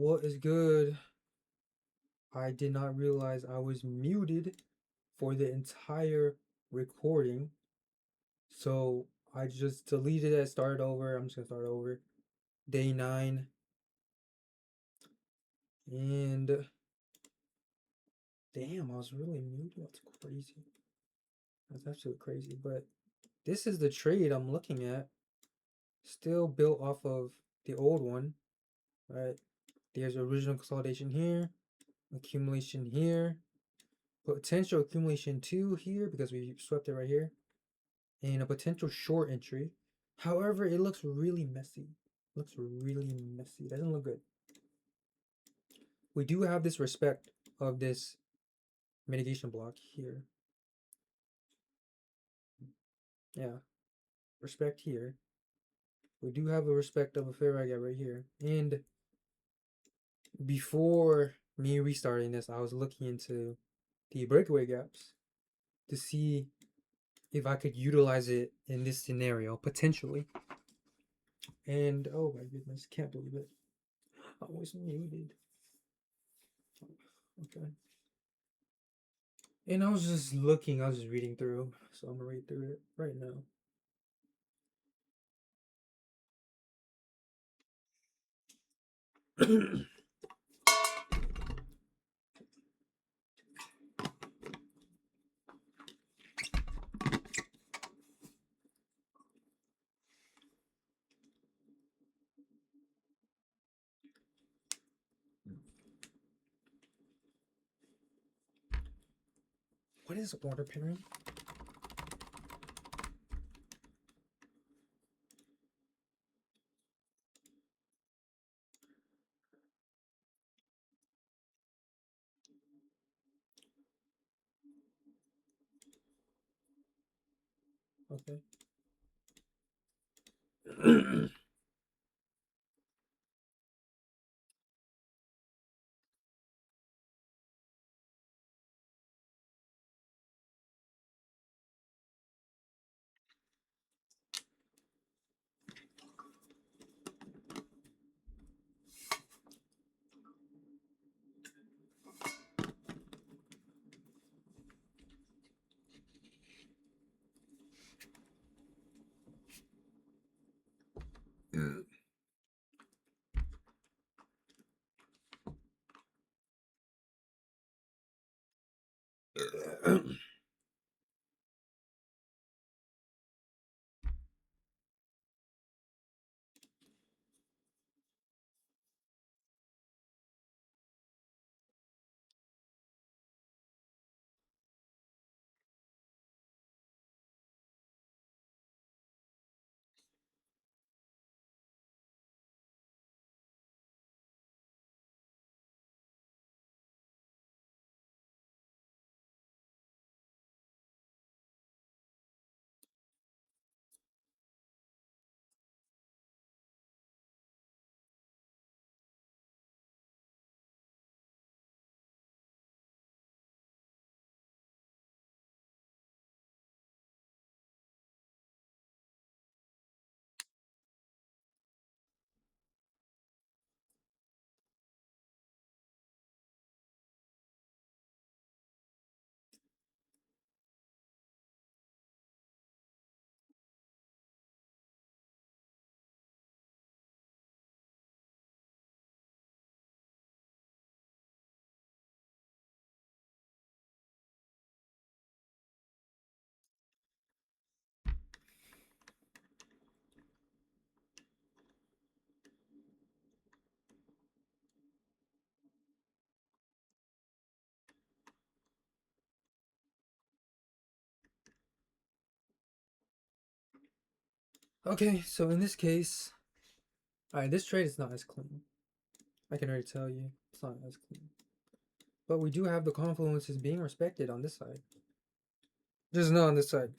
What is good? I did not realize I was muted for the entire recording. So I just deleted it, started over. I'm just gonna start over. Day 9. And damn, I was really muted. That's crazy. That's absolutely crazy. But this is the trade I'm looking at. Still built off of the old one. Right? There's original consolidation here, accumulation here, potential accumulation 2 here because we swept it right here, and a potential short entry. However, it looks really messy. Looks really messy. Doesn't look good. We do have this respect of this mitigation block here. Yeah, respect here. We do have a respect of a fair value gap right here. And before me restarting this, I was looking into the breakaway gaps to see if I could utilize it in this scenario, potentially. And oh my goodness, can't believe it. I was muted. Okay. And I was just looking, I was just reading through, so I'm gonna read through it right now. What is order pairing? Okay. Okay, so in this case, alright, this trade is not as clean. I can already tell you, it's not as clean. But we do have the confluences being respected on this side. Just not on this side,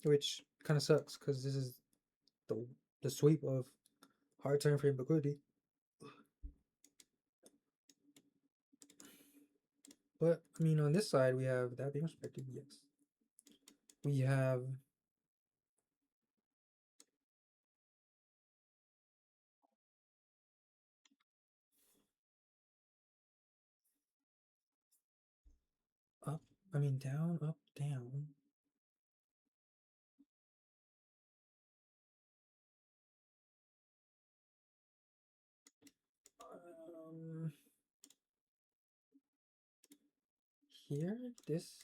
which kind of sucks because this is the sweep of hard time frame liquidity. But I mean, on this side, we have that being respected. Yes, we have I mean, down, up, down. Here, this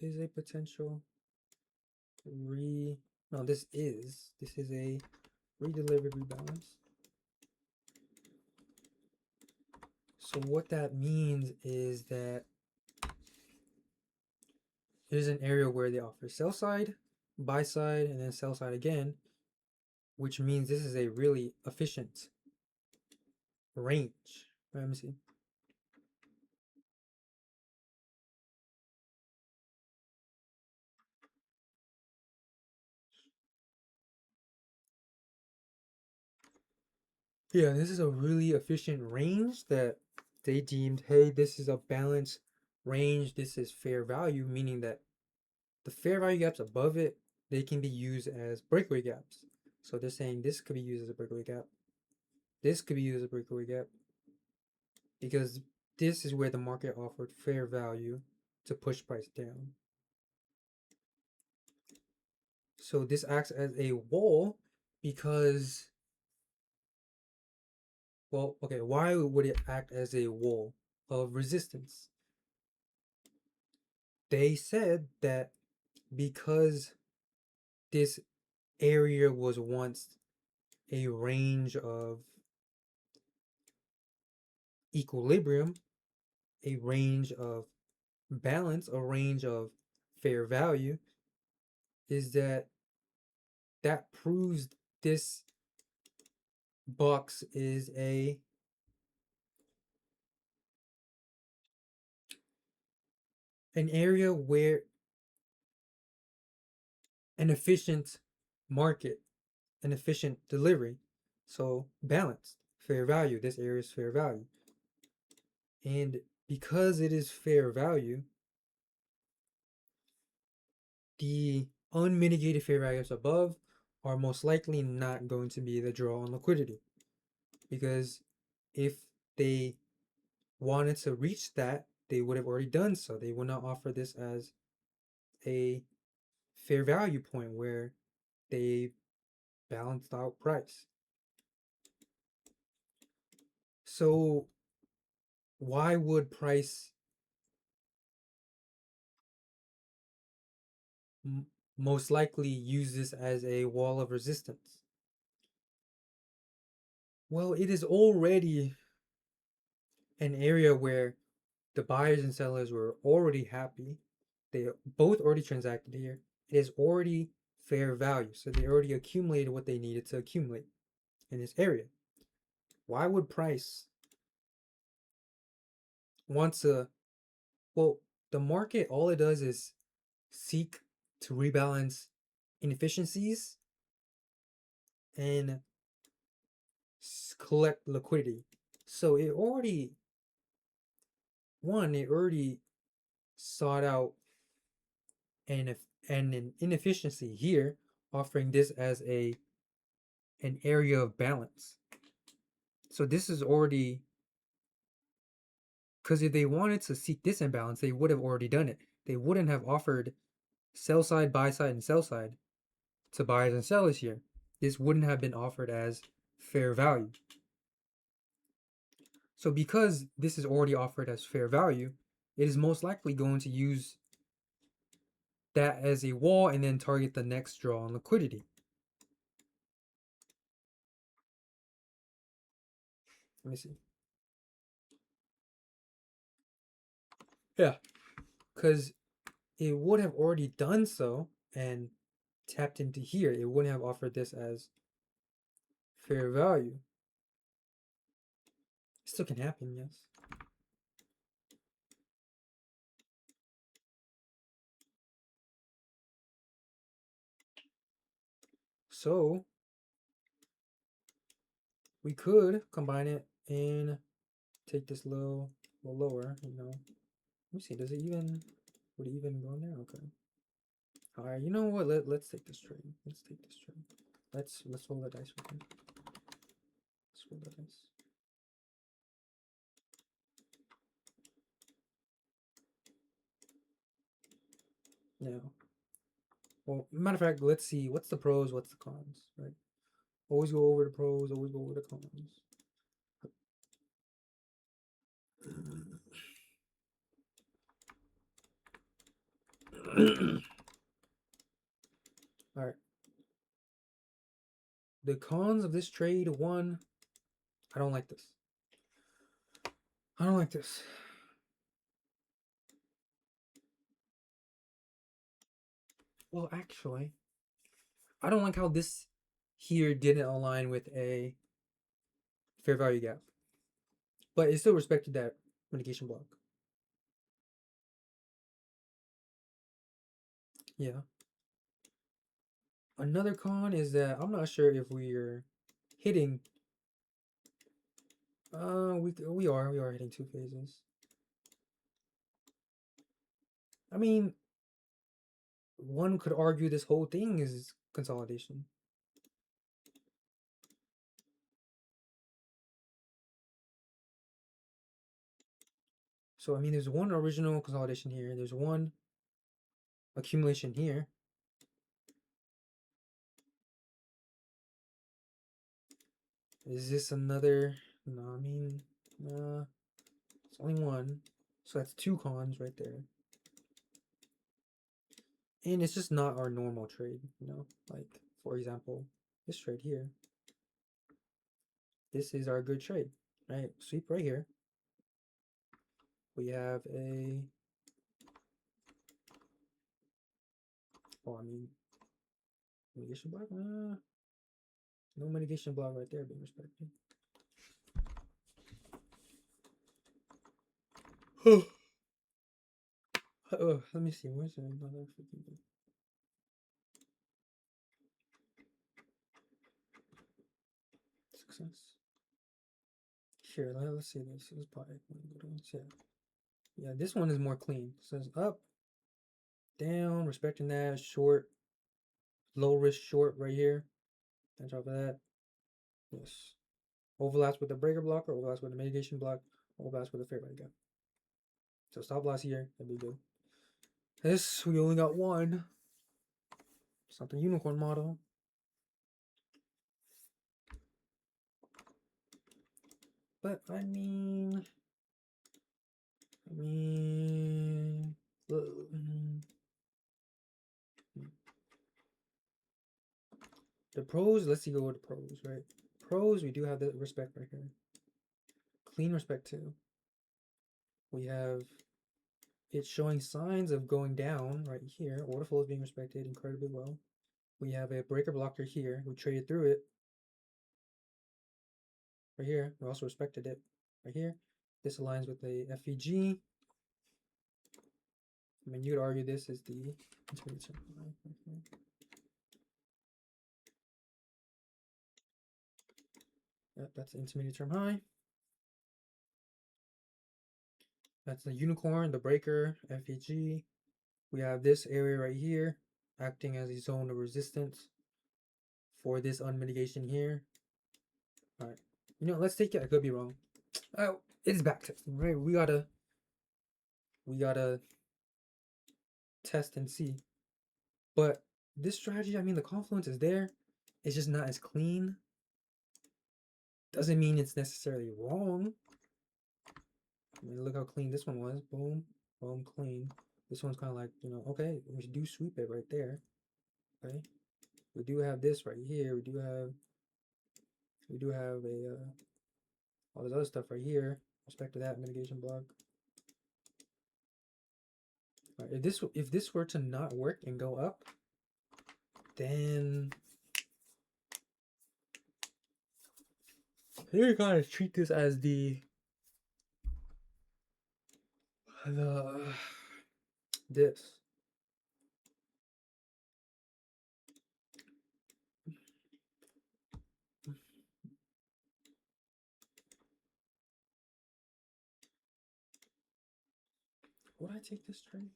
is a potential no, this is a ReDelivered rebalance. So what that means is that there's an area where they offer sell side, buy side, and then sell side again, which means this is a really efficient range. Let me see. Yeah, this is a really efficient range that they deemed, hey, this is a balanced range. This is fair value, meaning that the fair value gaps above it, they can be used as breakaway gaps. So they're saying this could be used as a breakaway gap. This could be used as a breakaway gap because this is where the market offered fair value to push price down. So this acts as a wall because, well, okay, why would it act as a wall of resistance? They said that because this area was once a range of equilibrium, a range of balance, a range of fair value, is that proves this box is an area where an efficient market, an efficient delivery, so balanced, fair value. This area is fair value. And because it is fair value, the unmitigated fair values above are most likely not going to be the draw on liquidity. Because if they wanted to reach that, they would have already done so. They would not offer this as a fair value point where they balanced out price. So why would price most likely use this as a wall of resistance? Well, it is already an area where the buyers and sellers were already happy. They both already transacted here. It is already fair value. So they already accumulated what they needed to accumulate in this area. Why would price want to, well, the market, all it does is seek to rebalance inefficiencies and collect liquidity. So it already sought out an inefficiency here, offering this as an area of balance. So this is already, because if they wanted to seek this imbalance, they would have already done it. They wouldn't have offered sell side, buy side, and sell side to buyers and sellers here. This wouldn't have been offered as fair value. So because this is already offered as fair value, it is most likely going to use that as a wall and then target the next draw on liquidity. Let me see. Yeah, because it would have already done so and tapped into here. It wouldn't have offered this as fair value. Still can happen, yes. So we could combine it and take this little lower, Let me see, would it even go in there? Okay. All right, you know what? Let's take this trade. Let's take this trade. Let's roll the dice with it. Let's roll the dice. Yeah. Well, matter of fact, let's see. What's the pros? What's the cons? Right. Always go over the pros. Always go over the cons. All right. The cons of this trade, one, I don't like this. I don't like this. Well, actually, I don't like how this here didn't align with a fair value gap. But it still respected that mitigation block. Yeah. Another con is that I'm not sure if we're hitting. We are hitting two phases. I mean, one could argue this whole thing is consolidation. So I mean, there's one original consolidation here. There's one accumulation here. Is this another? No, I mean, it's only one. So that's two cons right there. And it's just not our normal trade, you know? Like, for example, this trade here. This is our good trade, right? Sweep right here. We have a, I mean, mitigation block? No mitigation block right there being respected. Let me see. Where's another freaking success? Here, let's see this. This is probably yeah, this one is more clean. It says up, down, respecting that, short, low risk short right here. On top of that, yes. Overlaps with the breaker blocker, overlaps with the mitigation block, overlaps with the fair value gap. So stop loss here, that'd be good. This, we only got one. It's not the unicorn model. But I mean, the pros, let's see, go with the pros, right? Pros, we do have the respect right here. Clean respect too. We have it showing signs of going down right here. Order flow is being respected incredibly well. We have a breaker blocker here. We traded through it. Right here, we also respected it. Right here, this aligns with the FVG. I mean, you could argue this is the intermediate term high right here. Yep, that's the intermediate term high. That's the unicorn, the breaker, FVG. We have this area right here acting as a zone of resistance for this unmitigation here. All right, you know, let's take it. I could be wrong. Oh, it's back testing, right? We gotta test and see. But this strategy, I mean, the confluence is there. It's just not as clean. Doesn't mean it's necessarily wrong. I mean, look how clean this one was. Boom, boom, clean. This one's kind of like, you know, okay, we do sweep it right there. Okay, we do have this right here. We do have a all this other stuff right here. Respect to that mitigation block. All right, if this were to not work and go up, then you gotta treat this as the this. Would I take this trade?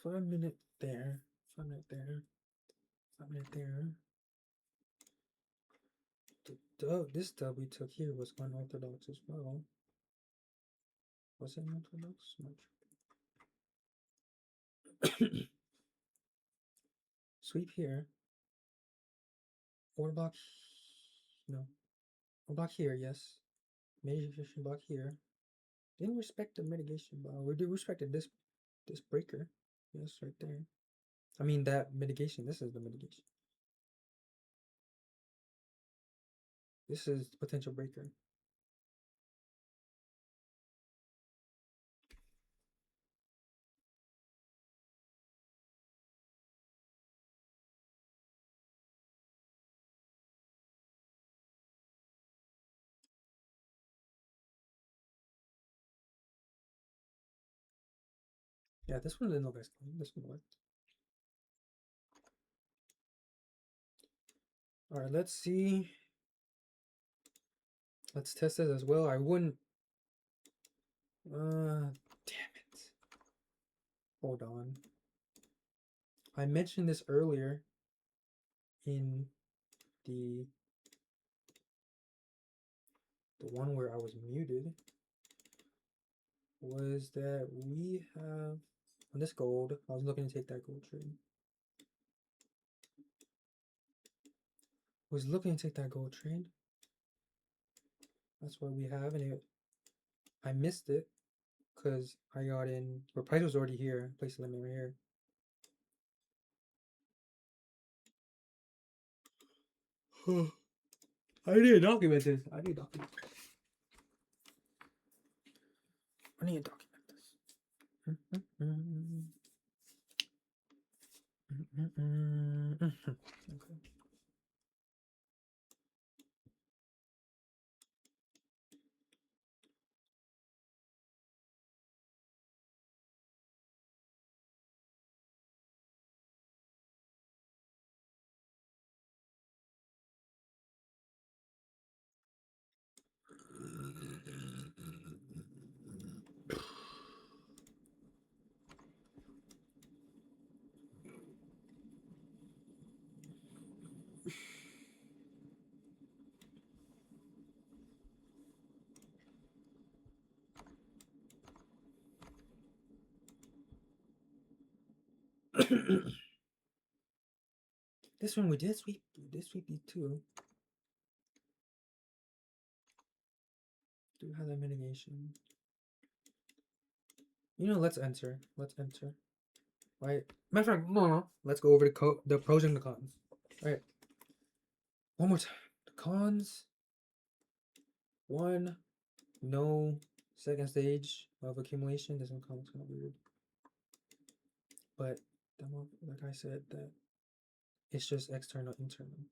5 minute there, 5 minute there, 5 minute there. this dub we took here was unorthodox as well. Was it unorthodox? Sweep here. Or block. No. Or block here, yes. Mitigation block here. Didn't respect the mitigation block. We did respected this breaker. Yes, right there. I mean that mitigation. This is the mitigation. This is potential breaker. Yeah, this one didn't look as clean. This one worked. Alright, let's see. Let's test this as well. I wouldn't. Damn it. Hold on. I mentioned this earlier in the one where I was muted. Was that we have on this gold. I was looking to take that gold trade. Was looking to take that gold trade. That's what we have, and I missed it because I got in. Where price was already here. Place the limit right here. I need to document this. I need to document this. Okay. This one we did sweep. We did sweep these two. Do have that mitigation. You know, let's enter. Let's enter. Right. Matter of fact, no. Let's go over the pros and the cons. All right. One more time. The cons. One, no second stage of accumulation. This one comes kind of weird. But like I said, that it's just external, internal.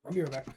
I'll be right back.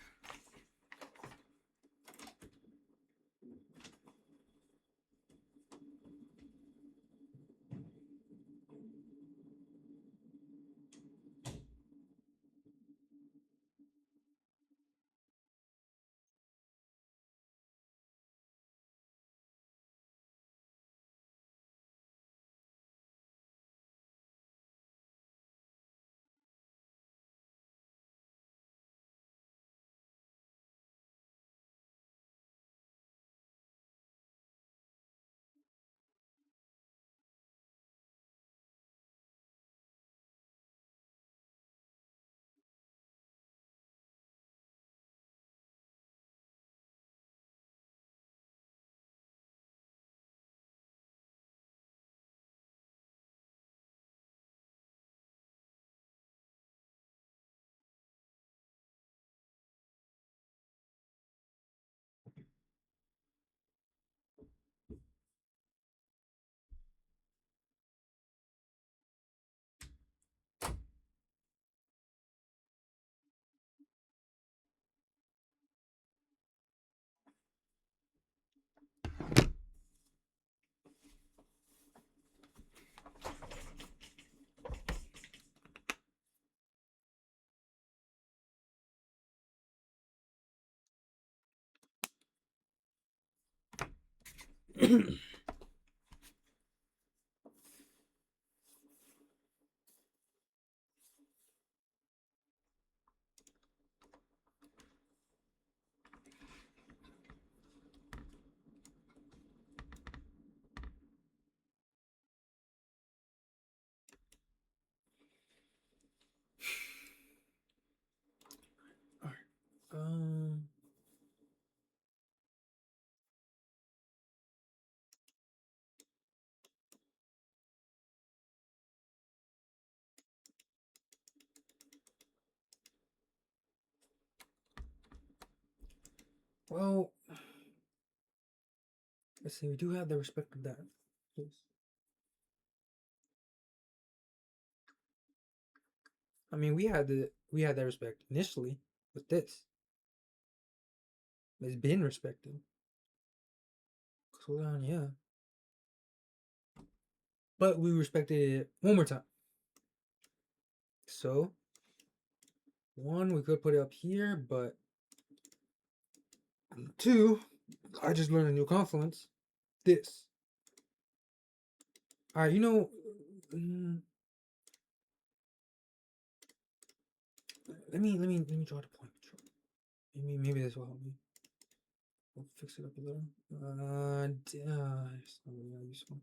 All right. Well, let's see. We do have the respect of that. Yes. I mean, we had that respect initially with this. It's been respected. Hold on, yeah. But we respected it one more time. So, one, we could put it up here, but two, I just learned a new confluence. This. All right, let me draw the point. Maybe this will help me. We'll fix it up a little. It's not really that useful.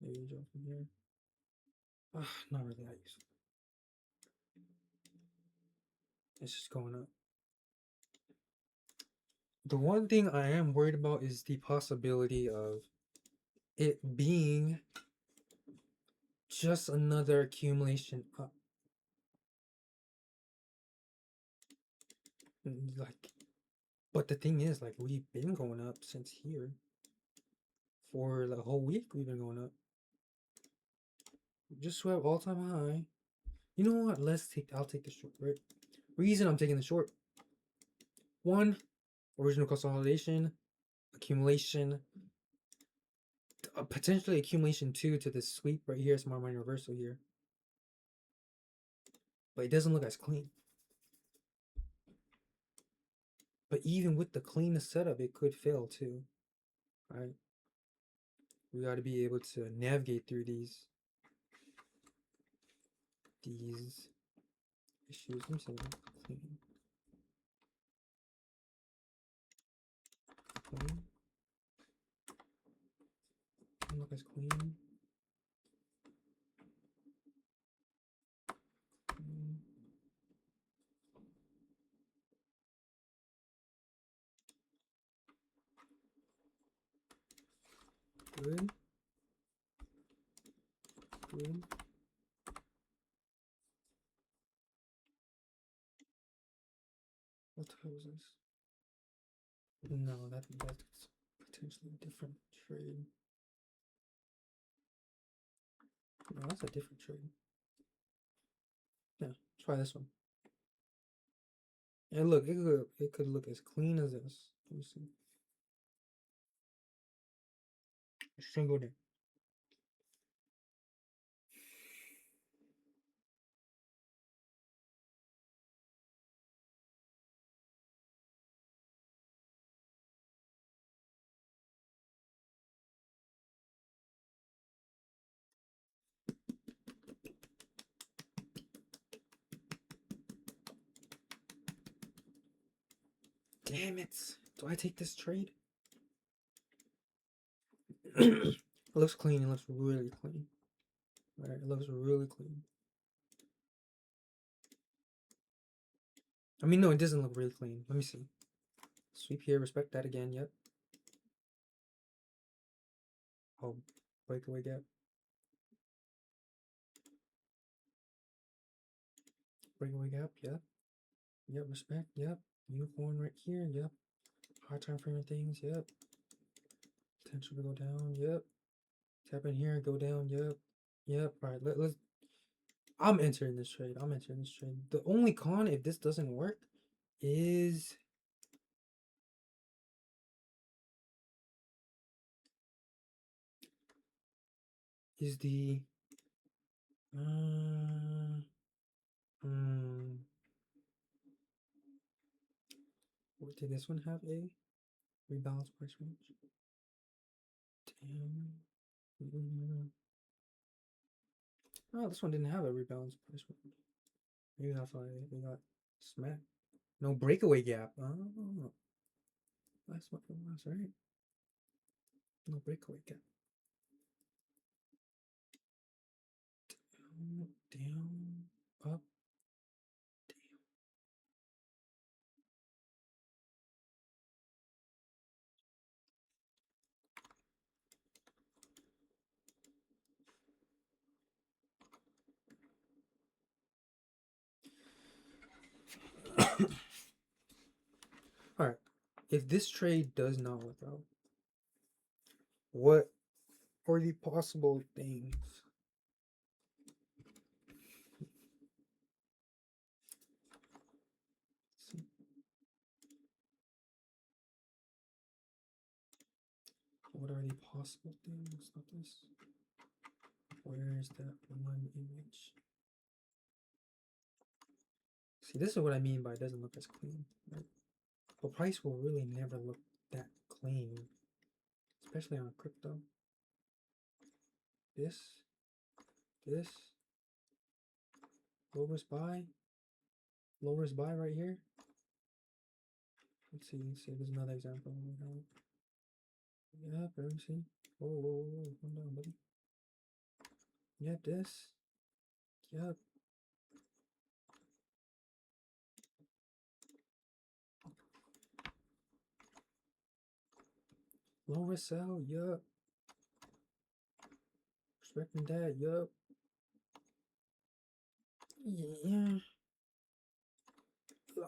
Maybe draw from here. Not really that useful. It's just going up. The one thing I am worried about is the possibility of it being just another accumulation up. Like, but the thing is, like, we've been going up since here. For the whole week, we've been going up. Just swept all-time high. You know what? I'll take the short, right? Reason I'm taking the short. One, original consolidation, accumulation, potentially accumulation two to this sweep right here, smart money reversal here. But it doesn't look as clean. But even with the cleanest setup, it could fail too, right? We got to be able to navigate through these issues. Let me see. Clean. Clean. Doesn't look as clean. Clean. Good. Good. What the hell is this? No, that's potentially a different trade. No, that's a different trade. Yeah, try this one. And look, it could look as clean as this. Let me see. It shouldn't go there. Damn it! Do I take this trade? It looks clean. It looks really clean. All right, it looks really clean. I mean, no, it doesn't look really clean. Let me see. Sweep here. Respect that again. Yep. Oh, breakaway gap. Breakaway gap. Yep. Yep. Respect. Yep. Unicorn right here. Yep. Hard time framing things. Yep. Potential to go down. Yep. Tap in here. Go down. Yep. Yep. All right. Let's. I'm entering this trade. I'm entering this trade. The only con if this doesn't work is the what did this one have a? Rebalance price range. Damn. Oh, this one didn't have a rebalance price range. Maybe that's why they got smacked. No breakaway gap. Oh, that's what it was, right? No breakaway gap. Down, up. All right. If this trade does not work out, what are the possible things? What are the possible things? Not this. Where is that one image? See, this is what I mean by it doesn't look as clean. Right? But price will really never look that clean, especially on crypto. This, lowest buy right here. Let's see if there's another example. Yeah, let me see. Whoa, calm down, buddy. Yep, this. Yep. Lowest sell, yup. Expecting that, yup. Yeah.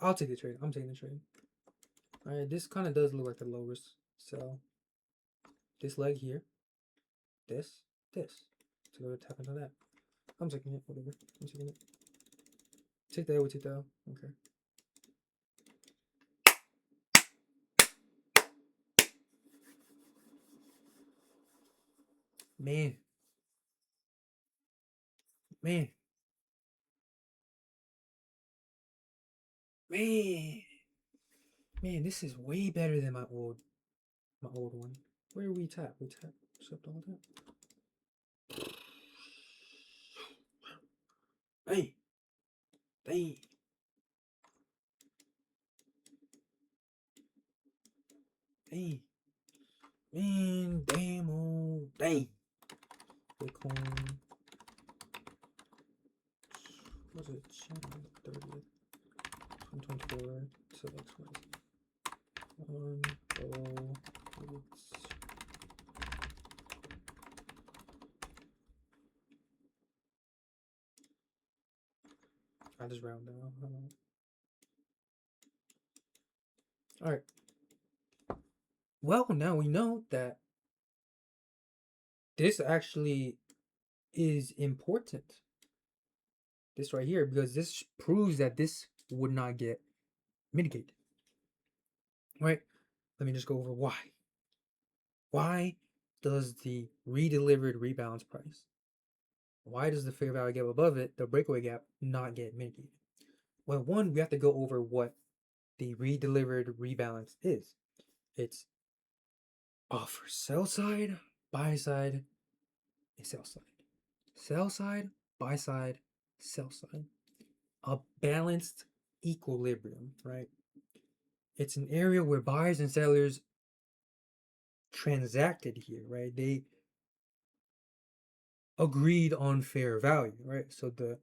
I'll take the trade. I'm taking the trade. Alright, this kind of does look like the lowest sell. This leg here. This. So go tap into that. I'm taking it, whatever. I'm taking it. Take that, we take that out. Okay. Man. Man, this is way better than my old one. Where do we tap? We tap. Accept all that. Hey. Dang. Man, damn old dang. Bitcoin. Was it January 30th? 2024. So that's what. I just round down. All right. Well, now we know that this actually is important. This right here, because this proves that this would not get mitigated. Right? Let me just go over why. Why does the ReDelivered rebalance price? Why does the fair value gap above it, the breakaway gap, not get mitigated? Well, one, we have to go over what the ReDelivered rebalance is. It's offer sell side, buy side, and sell side. Sell side, buy side, sell side. A balanced equilibrium, right? It's an area where buyers and sellers transacted here, right? They agreed on fair value, right? So the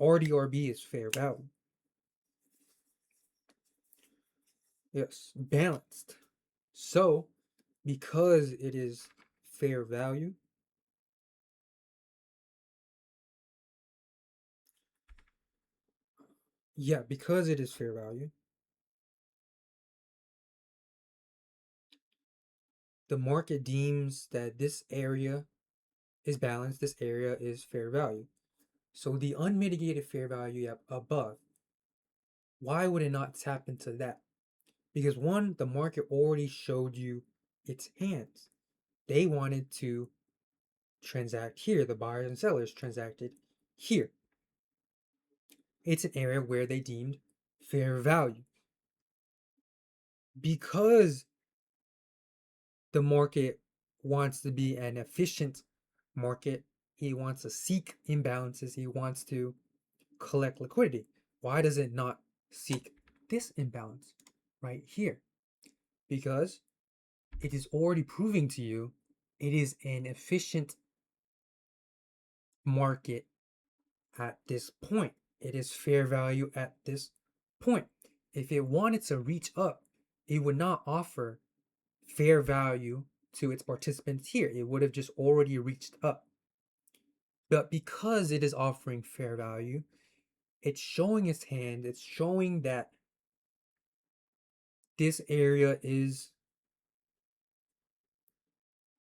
RDRB is fair value. Yes, balanced. So because it is fair value, because it is fair value, the market deems that this area is balanced, this area is fair value. So the unmitigated fair value above, why would it not tap into that? Because one, the market already showed you its hands. They wanted to transact here. The buyers and sellers transacted here. It's an area where they deemed fair value. Because the market wants to be an efficient market. He wants to seek imbalances. He wants to collect liquidity. Why does it not seek this imbalance right here? Because it is already proving to you it is an efficient market at this point. It is fair value at this point. If it wanted to reach up, it would not offer fair value to its participants here. It would have just already reached up. But because it is offering fair value, it's showing its hand. It's showing that this area is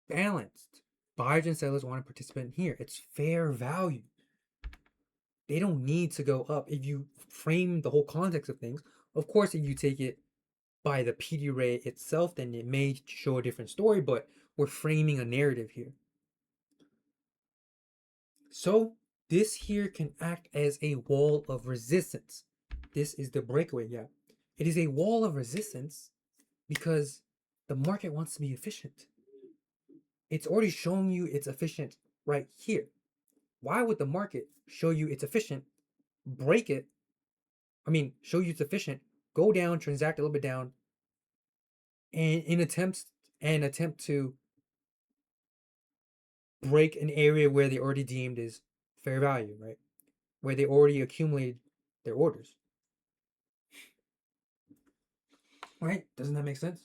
balanced. Buyers and sellers want to participate here. It's fair value. They don't need to go up. If you frame the whole context of things, of course, if you take it by the PD ray itself, then it may show a different story, but we're framing a narrative here. So this here can act as a wall of resistance. This is the breakaway gap. It is a wall of resistance because the market wants to be efficient. It's already showing you it's efficient right here. Why would the market show you it's efficient, break it, show you it's efficient, go down, transact a little bit down, and attempt to break an area where they already deemed is fair value, right? Where they already accumulated their orders. Right? Doesn't that make sense?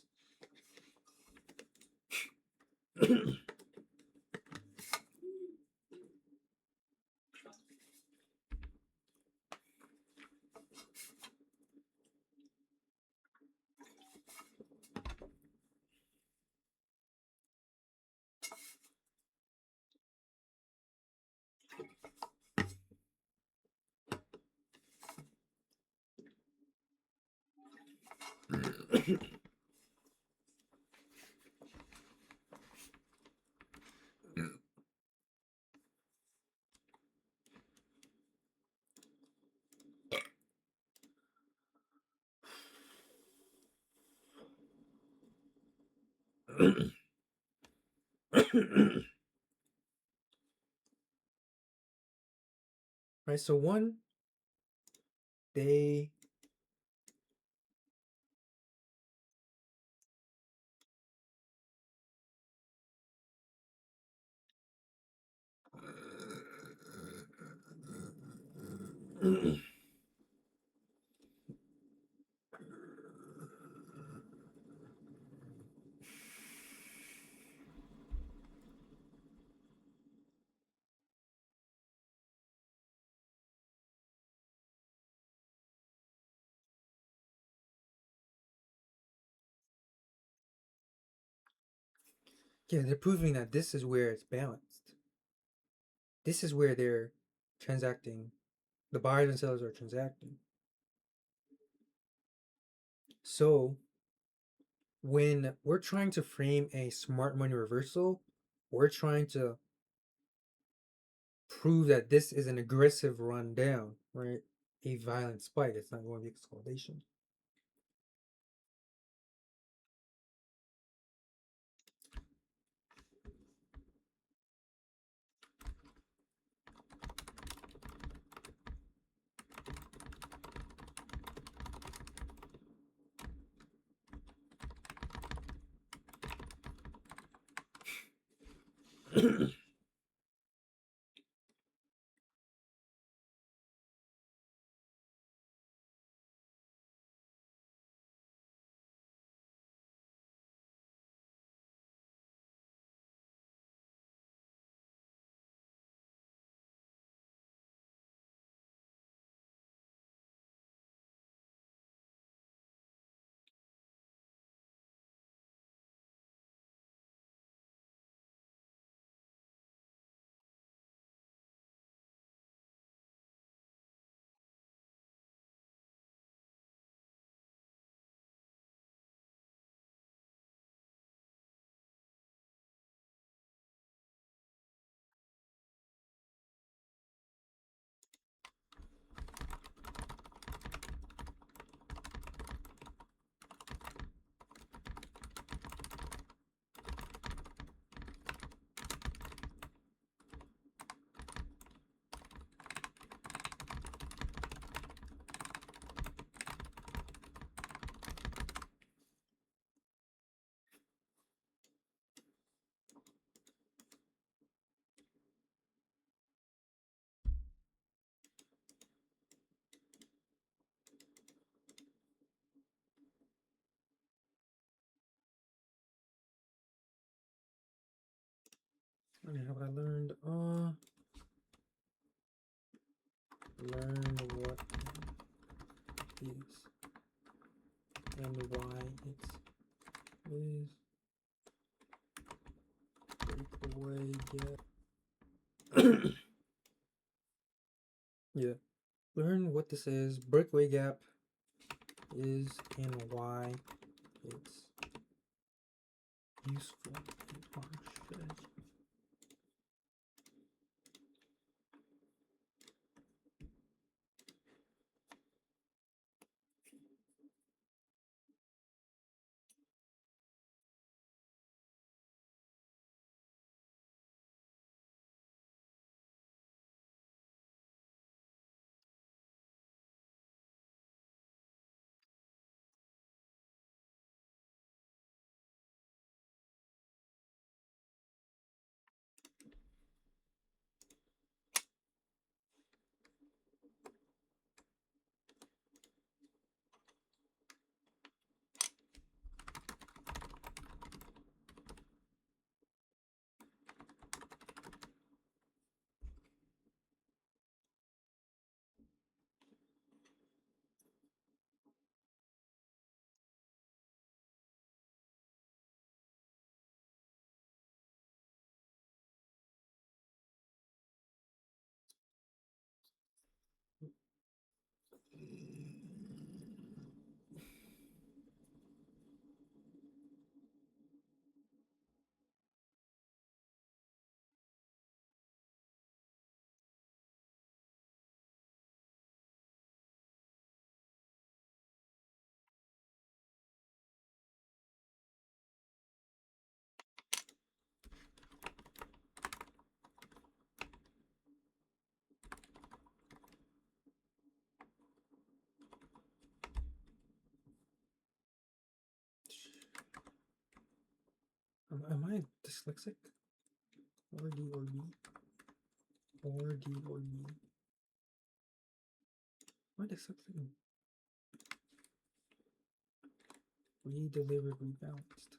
Right, so one, they yeah, they're proving that this is where it's balanced. This is where they're transacting. The buyers and sellers are transacting. So when we're trying to frame a smart money reversal, we're trying to prove that this is an aggressive run down, right? A violent spike. It's not going to be consolidation. Have I learned? Learn what is and why it is. Breakaway, yeah. Yeah. Learn what this is, breakaway gap is, and why it's useful in our strategy. Am I dyslexic? RDRB? RDRB? Am I dyslexic? ReDelivered, ReBalanced.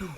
Oh,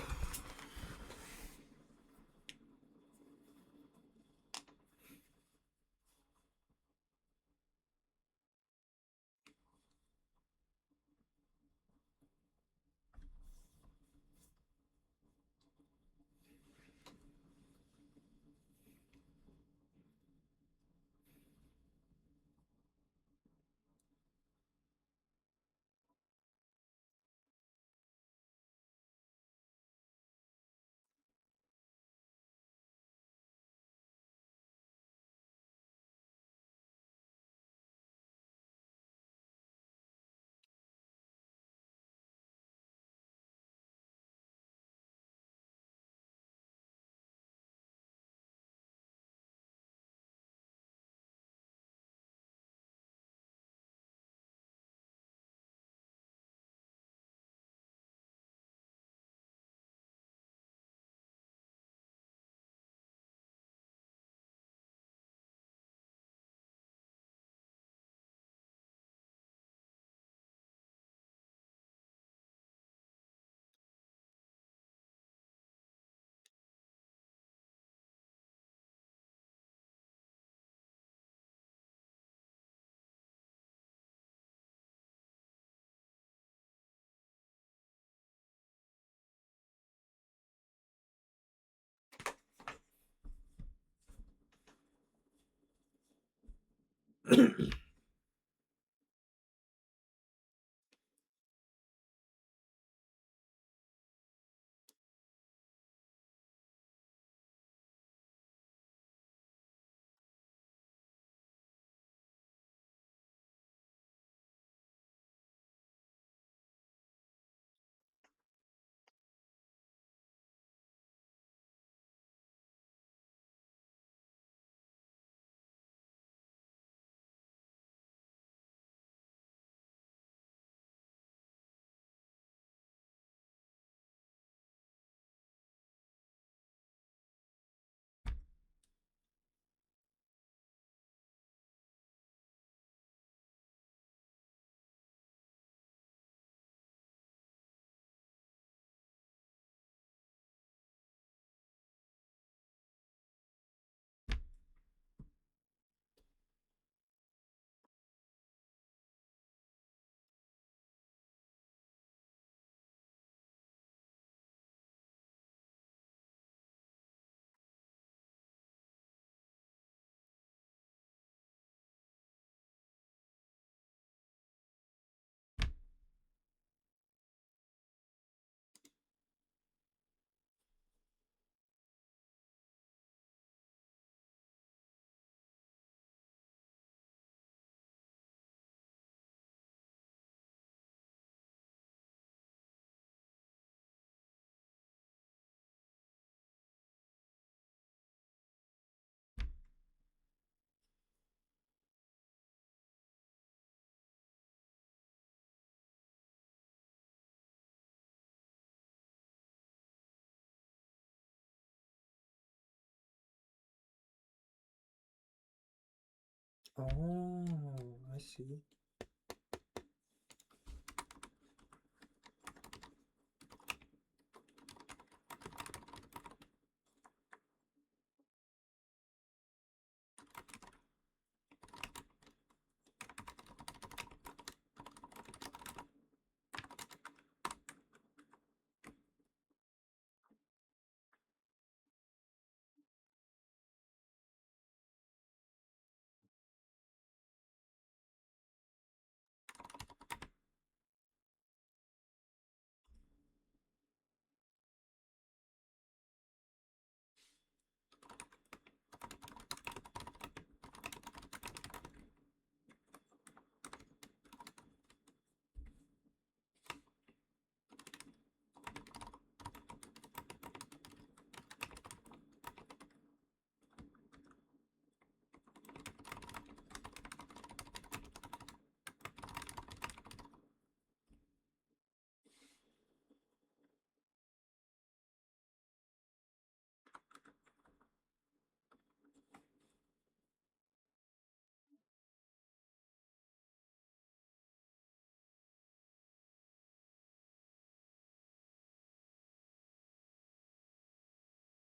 I see.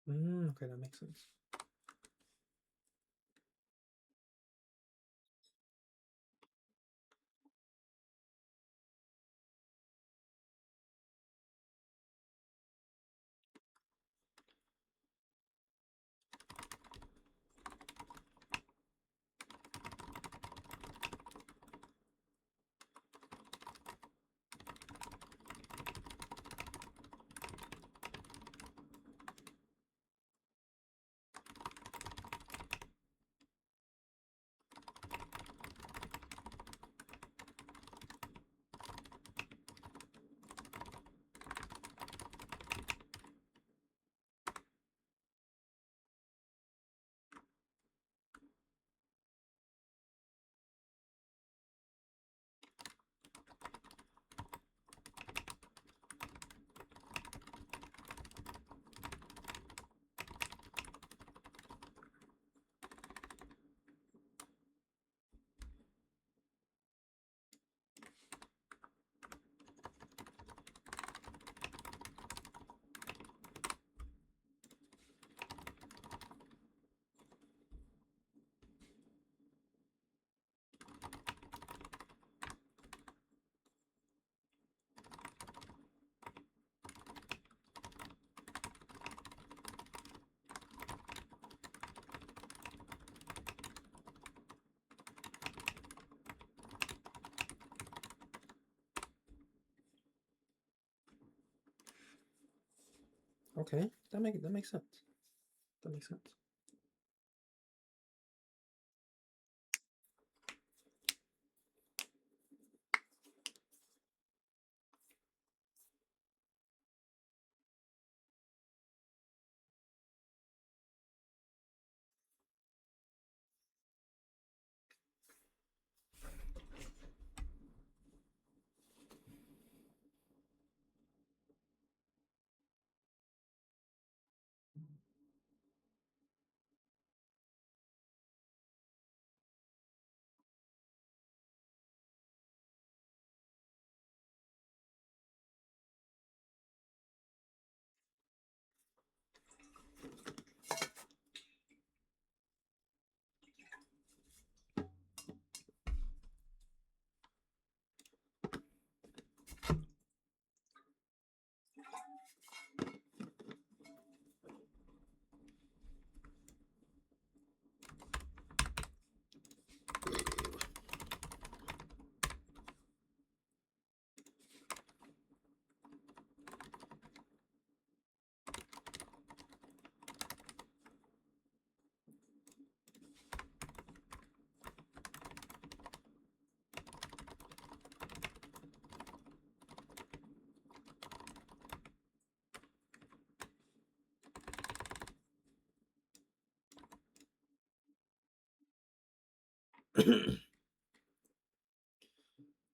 Okay, that makes sense. Okay, that makes sense. That makes sense.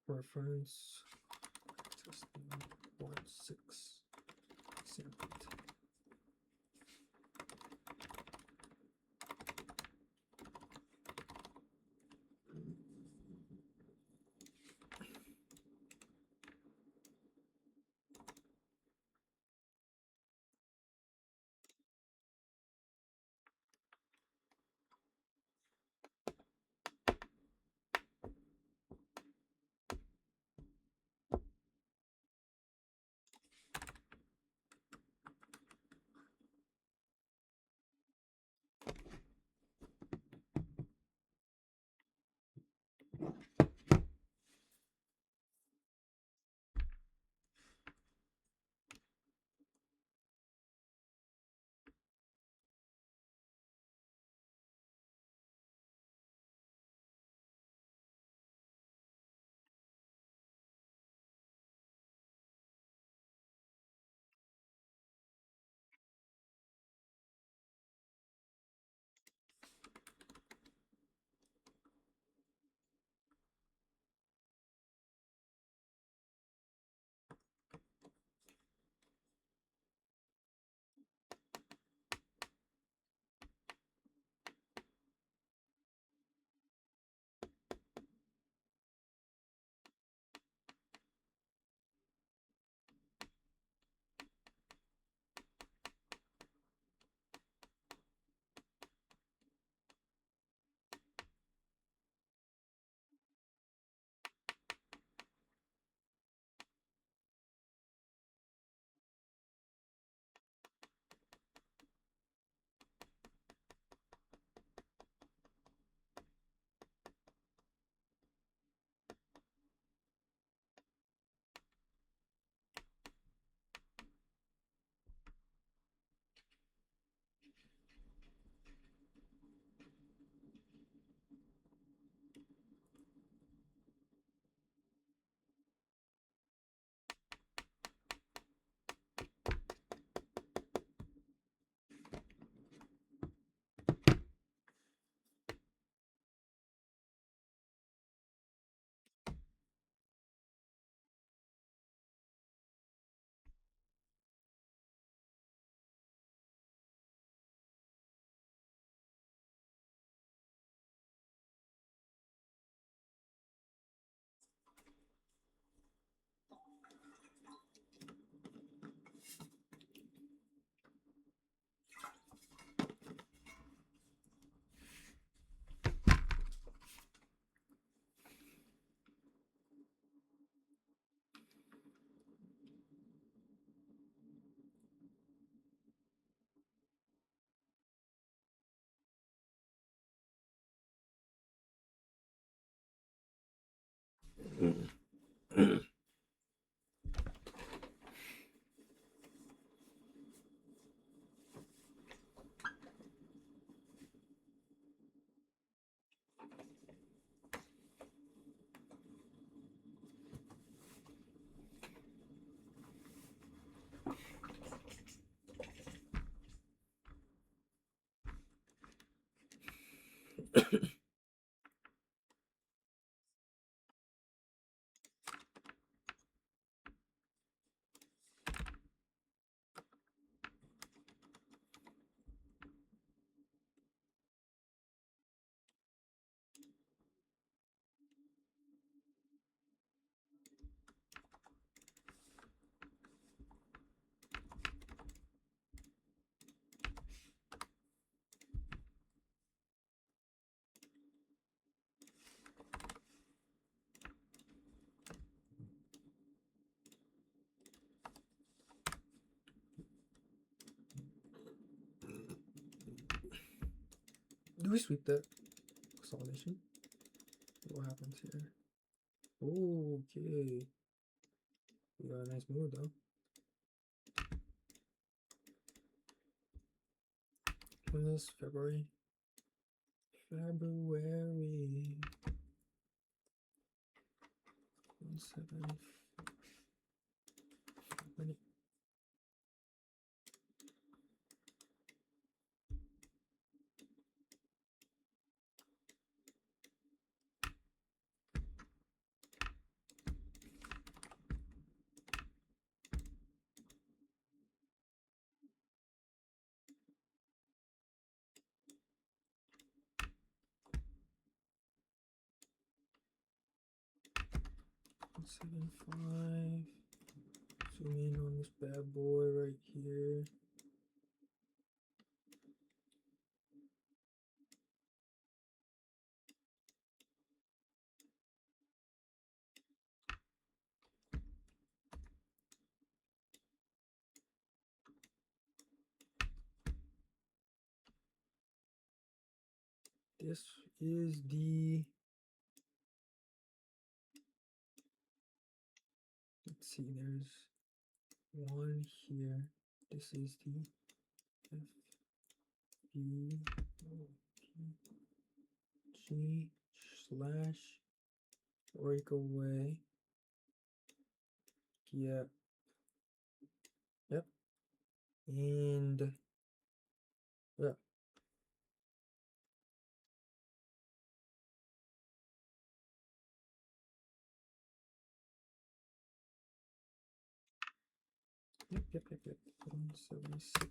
Reference testing 1.6 sampled. Do we sweep that consolidation? What happens here? Okay. We got a nice move though. When is February? February. 1-7. Seven, 5. Zoom in on this bad boy right here. This is the, let's see, there's one here. This is the FBG / Breakaway. Yep. Yep. And yeah. Yep. 176.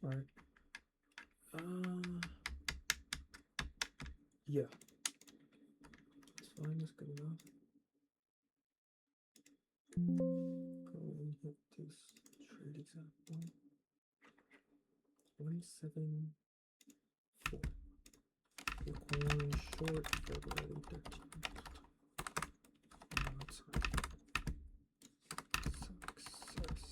All right. Yeah. It's fine. That's good enough. Go and hit this trade example. 174. Bitcoin short February 13th. Success.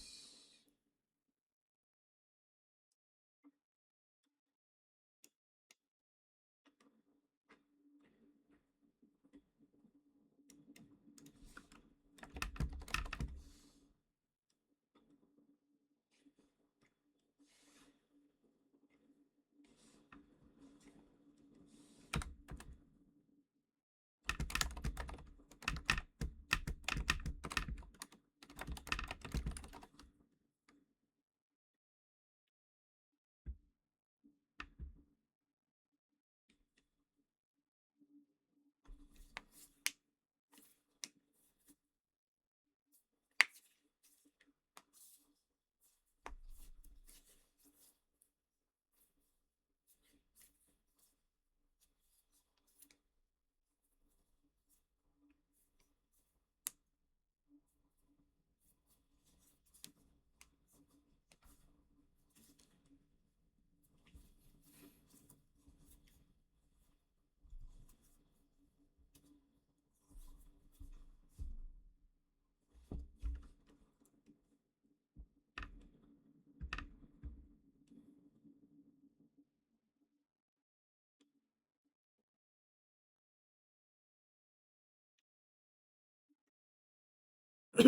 I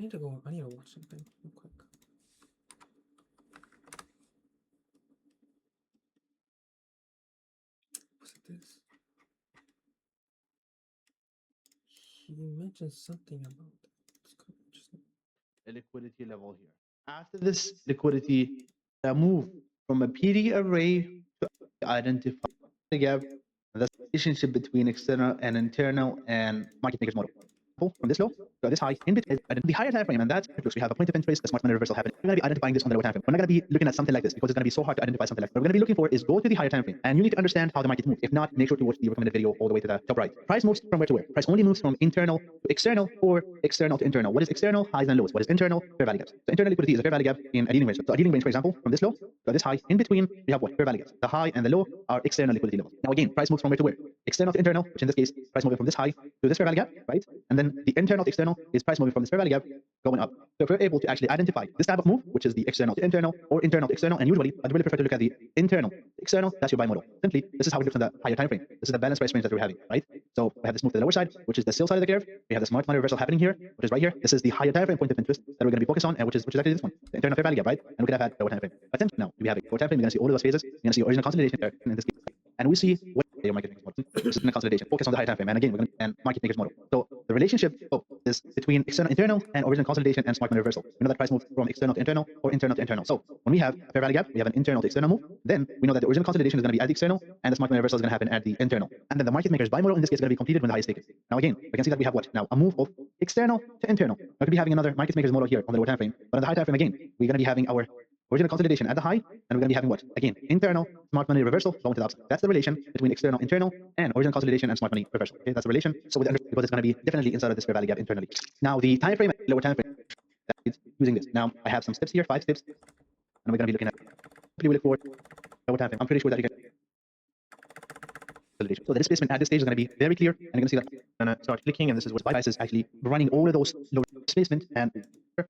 need to watch something real quick. Was it this? He mentioned something about a liquidity level here. After this liquidity, move from a PD array to identify the gap, the relationship between external and internal and market makers model. From this low to this high, in between the higher time frame, and that's we have a point of interest, the smart money reversal happening. We're going to be identifying this on the lower time frame. We're not going to be looking at something like this because it's going to be so hard to identify something like this. What we're going to be looking for is go to the higher time frame, and you need to understand how the market moves. If not, make sure to watch the recommended video all the way to the top right. Price moves from where to where? Price only moves from internal to external or external to internal. What is external? Highs and lows. What is internal? Fair value gaps. So internal liquidity is a fair value gap in a dealing range. So a dealing range, for example, from this low to this high, in between, we have what? Fair value gaps. The high and the low are external liquidity levels. Now again, price moves from where to where? External to internal, which in this case, price moving from this high to this fair value gap, right? And then the internal to external is price moving from this fair value gap going up. So if we're able to actually identify this type of move, which is the external to internal or internal to external, and usually I'd really prefer to look at the internal to external, that's your buy model. Simply, this is how it looks on the higher time frame. This is the balanced price range that we're having, right? So we have this move to the lower side, which is the sell side of the curve. We have the smart money reversal happening here, which is right here. This is the higher time frame point of interest that we're going to be focused on, and which is actually this one, the internal fair value gap, right? And we could have had lower time frame. But then now we have a lower time frame. We're going to see all of those phases. We're going to see original consolidation there in this case, and we see what your market makers model. This is in a consolidation. Focus on the higher time frame, and again, we're going to and market makers model. So the relationship is between external internal and original consolidation and smart money reversal. We know that price moves from external to internal or internal to internal. So when we have a fair value gap, we have an internal to external move. Then we know that the original consolidation is going to be at the external, and the smart money reversal is going to happen at the internal. And then the market makers buy model in this case is going to be completed when the highest take is. Now again, we can see that we have what now a move of external to internal. We could be having another market makers model here on the lower time frame, but on the high time frame again, we're going to be having our original consolidation at the high, and we're going to be having what? Again, internal smart money reversal going to the upside. That's the relation between external internal and original consolidation and smart money reversal. Okay, that's the relation. So because it's going to be definitely inside of this fair value gap internally. Now the time frame, lower time frame, that is using this. Now I have some steps here, 5 steps, and we're going to be looking at. We look for lower time frame. I'm pretty sure that you can. So the displacement at this stage is going to be very clear, and you're going to see that I'm going to start clicking, and this is what price is actually running all of those low displacement and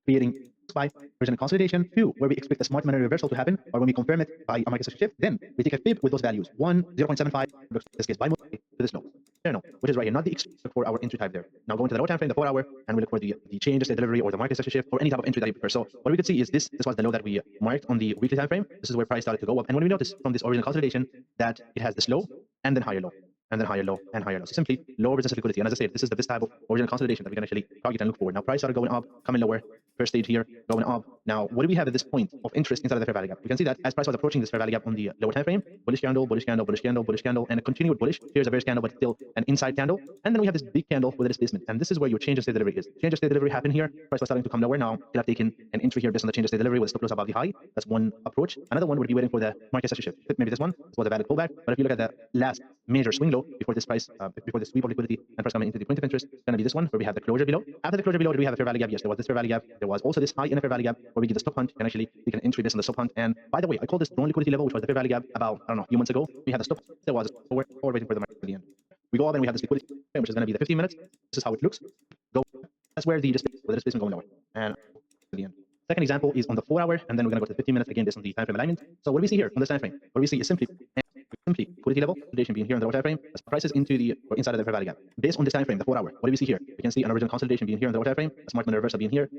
creating by original consolidation to where we expect a smart money reversal to happen, or when we confirm it by a market structure shift, then we take a fib with those values 1, 0.75, in this case by to this low, which is right here, not the expected for our entry type there. Now go into the lower time frame, the 4 hour, and we look for the changes, the delivery, or the market structure shift, or any type of entry that you prefer. So what we could see is this was the low that we marked on the weekly time frame. This is where price started to go up, and when we notice from this original consolidation that it has this low and then higher low, and then higher low and higher low. So simply lower resistance liquidity. And as I said, this is the best type of original consolidation that we can actually target and look for. Now price started going up, coming lower, first stage here, going up. Now what do we have at this point of interest inside of the fair value gap? We can see that as price was approaching this fair value gap on the lower time frame, bullish candle, bullish candle, bullish candle, bullish candle, and a continued bullish. Here's a bearish candle, but still an inside candle. And then we have this big candle with a displacement. And this is where your change of state delivery is. Change of state delivery happened here. Price was starting to come lower. Now you have taken an entry here based on the change of state delivery with a stop loss above the high. That's one approach. Another one would be waiting for the market structure shift. Maybe this one. This was a valid pullback. But if you look at the last major swing low before this price, before the sweep of liquidity and price coming into the point of interest, it's going to be this one where we have the closure below. After the closure below, do we have a fair value gap? Yes, there was this fair value gap. There was also this high in a fair value gap where we get the stop hunt and actually we can entry based on the stop hunt. And by the way, I call this drone liquidity level, which was the fair value gap about, I don't know, a few months ago. We had the stop. There was or waiting for the market at the end. We go up and we have this liquidity, which is going to be the 15 minutes. This is how it looks. Go. That's where the displacement going lower. And at the end. Second example is on the 4 hour, and then we're going to go to the 15 minutes again based on the time frame alignment. So what do we see here on this time frame? What we see is simply liquidity level, consolidation being here on the lower time frame, as prices into the or inside of the fair value gap. Based on this time frame, the 4 hour, what do we see here? We can see an original consolidation being here on the lower time frame, a smart money reversal being here,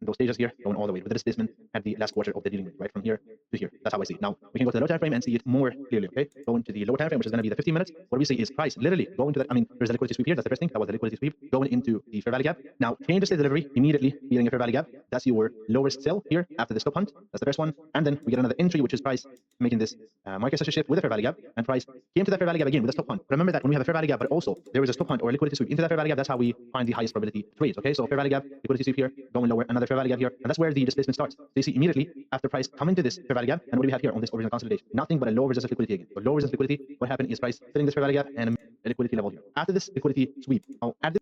those stages here going all the way with the displacement at the last quarter of the dealing range, right? From here to here. That's how I see it. Now we can go to the low time frame and see it more clearly. Okay, going to the lower time frame, which is going to be the 15 minutes. What we see is price literally going to that. I mean, there's a liquidity sweep here. That's the first thing. That was the liquidity sweep going into the fair value gap. Now change the state delivery immediately, feeling a fair value gap. That's your lowest sell here after the stop hunt. That's the first one. And then we get another entry, which is price making this market association shift with a fair value gap, and price came to that fair value gap again with a stop hunt. Remember that when we have a fair value gap, but also there is a stop hunt or a liquidity sweep into that fair value gap, that's how we find the highest probability trades. Okay, so fair value gap, liquidity sweep here, going lower, another fair value gap here, and that's where the displacement starts. So you see immediately after price coming to this fair value gap, and what do we have here on this original consolidation? Nothing but a low resistance liquidity again. So low resistance liquidity, what happened is price filling this fair value gap and a liquidity level here. After this liquidity sweep, now add this,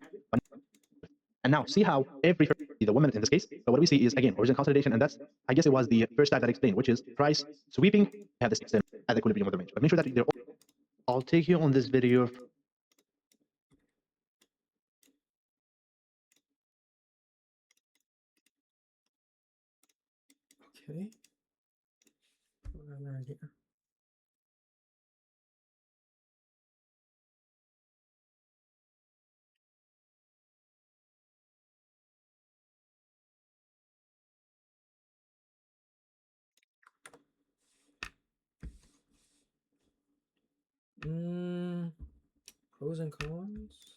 and now see how every the 1 minute in this case. So what we see is again original consolidation, and that's, I guess it was the first type that I explained, which is price sweeping, have this extend at the equilibrium of the range. But make sure that they're all. I'll take you on this video. Okay. What did I learn here? Pros and cons.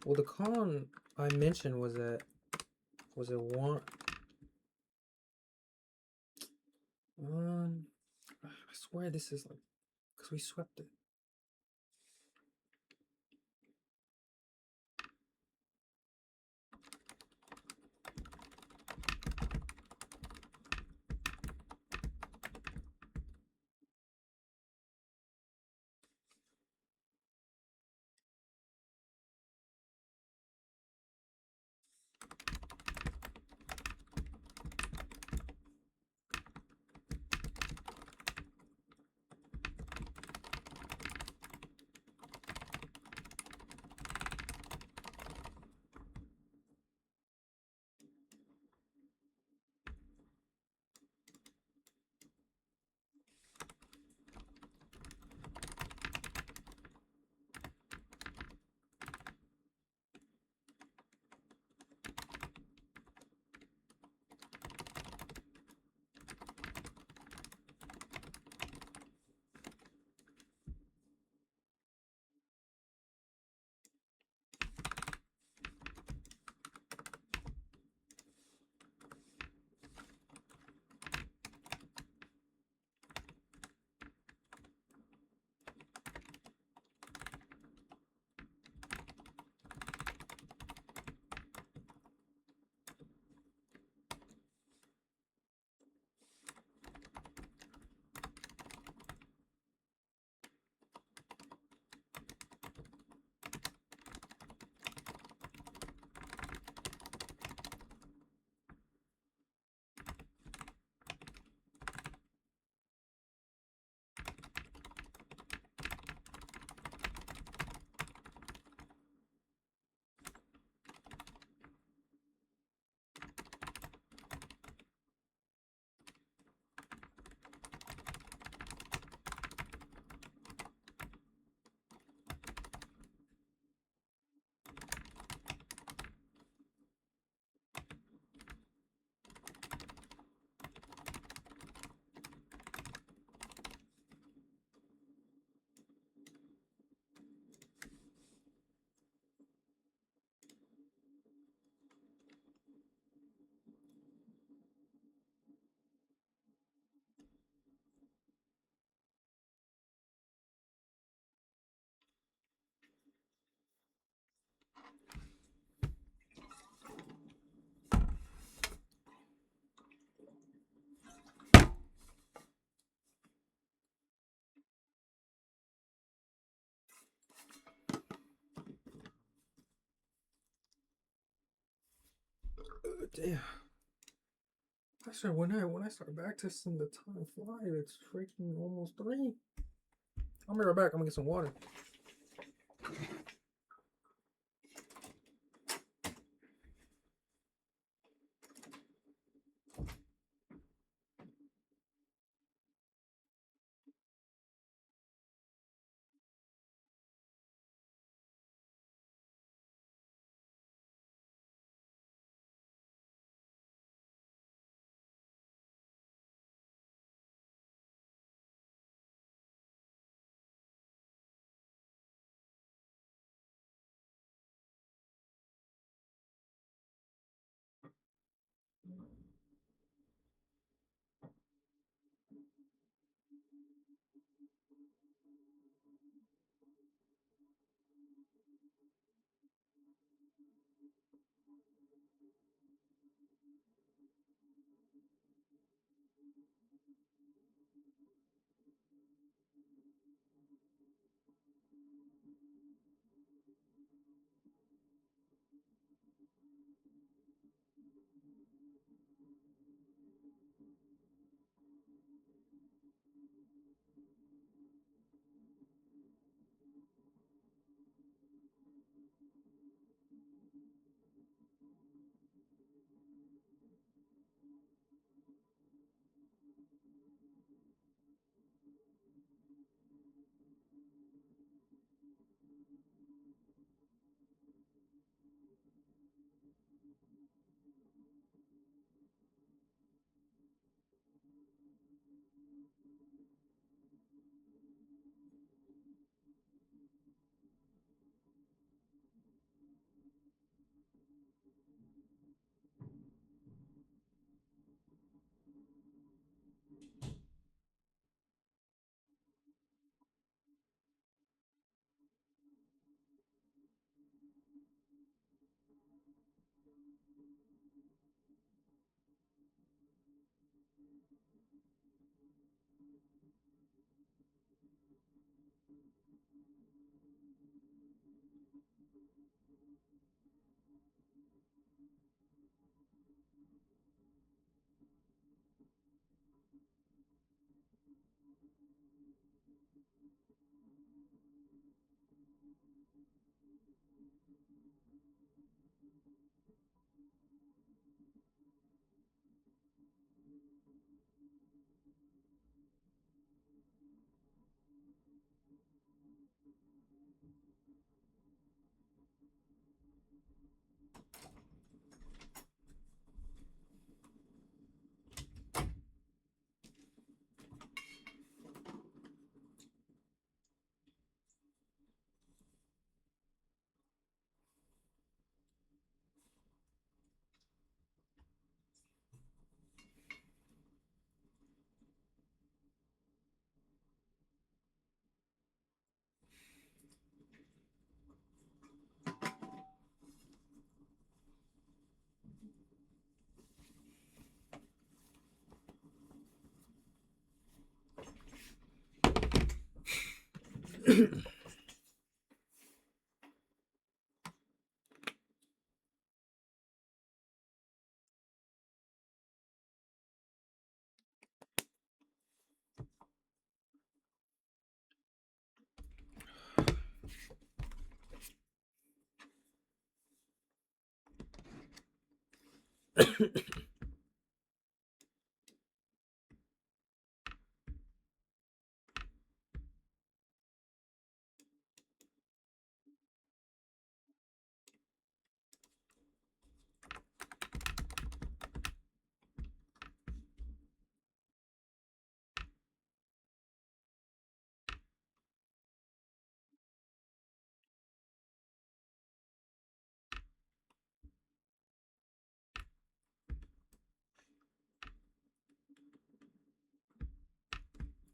Well, the con I mentioned was that it one. I swear this is like, because we swept it. Damn. I swear when I start backtesting, the time flies. It's freaking almost 3. I'll be right back. I'm gonna get some water.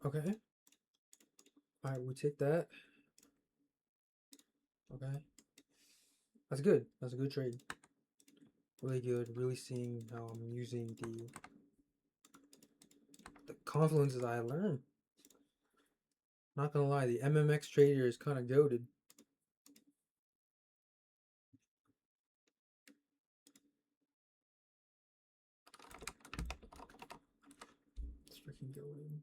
Okay. All right, we take that. Okay. That's good. That's a good trade. Really good. Really seeing how I'm using the confluences I learned. Not gonna lie, the MMX trader is kind of goated. It's freaking goated.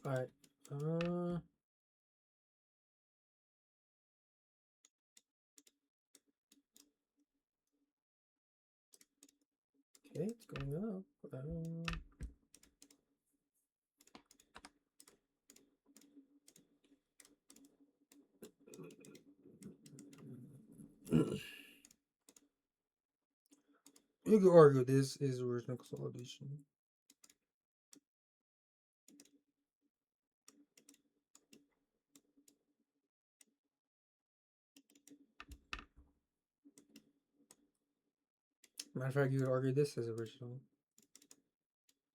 All right. Okay, it's going up. You could argue this is original consolidation. Matter of fact, you could argue this is original.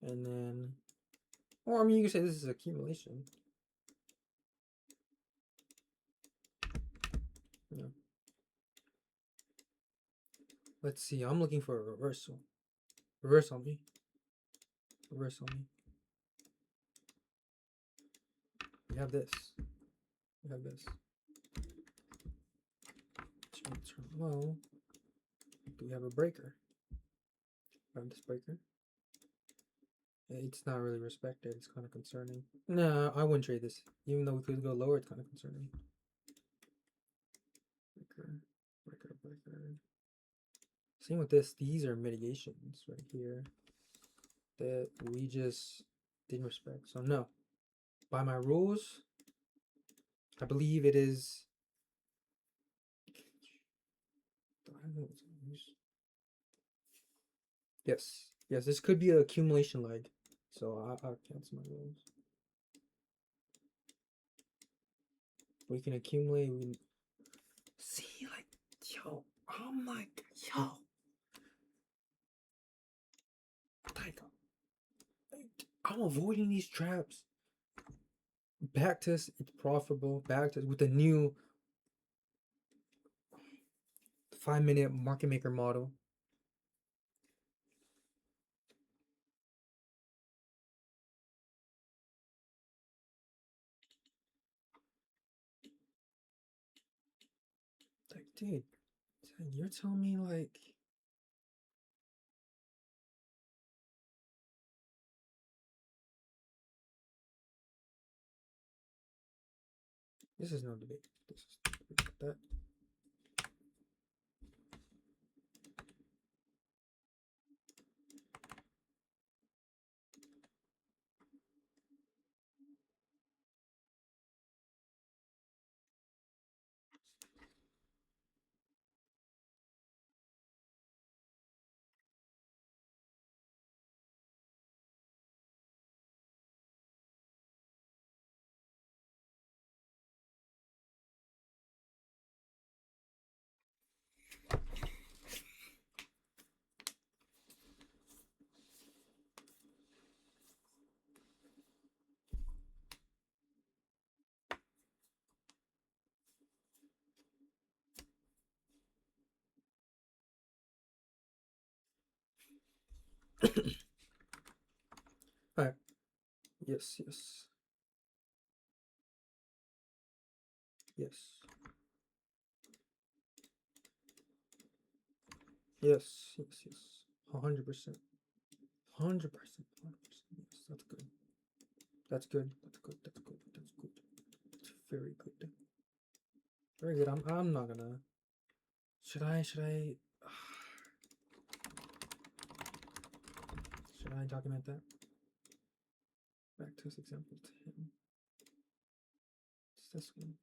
And then, or I mean, you could say this is accumulation. Yeah. Let's see. I'm looking for a reversal. Reverse on me. Reverse on me. We have this. We have this. Turn low. Do we have a breaker? We have this breaker. It's not really respected. It's kind of concerning. Nah, I wouldn't trade this. Even though we could go lower, it's kind of concerning. Breaker. Breaker. Breaker. Same with this. These are mitigations right here that we just didn't respect. So no. By my rules, I believe it is. Yes. Yes, this could be an accumulation leg. So I'll cancel my rules. We can accumulate. We can see, like, yo, I'm like, yo. Like, I'm avoiding these traps. Backtest, it's profitable. Backtest with the new 5-minute market maker model. Like, dude, you're telling me, like, this is no debate. This is no debate about that. All right. Yes, yes. Yes. Yes, yes, yes. 100%. 100%. 100%. Yes, that's good. That's good. That's good. That's good. That's good. That's very good. Very good. I'm not gonna. Should I should I document that? Back to this example 10. It's this one.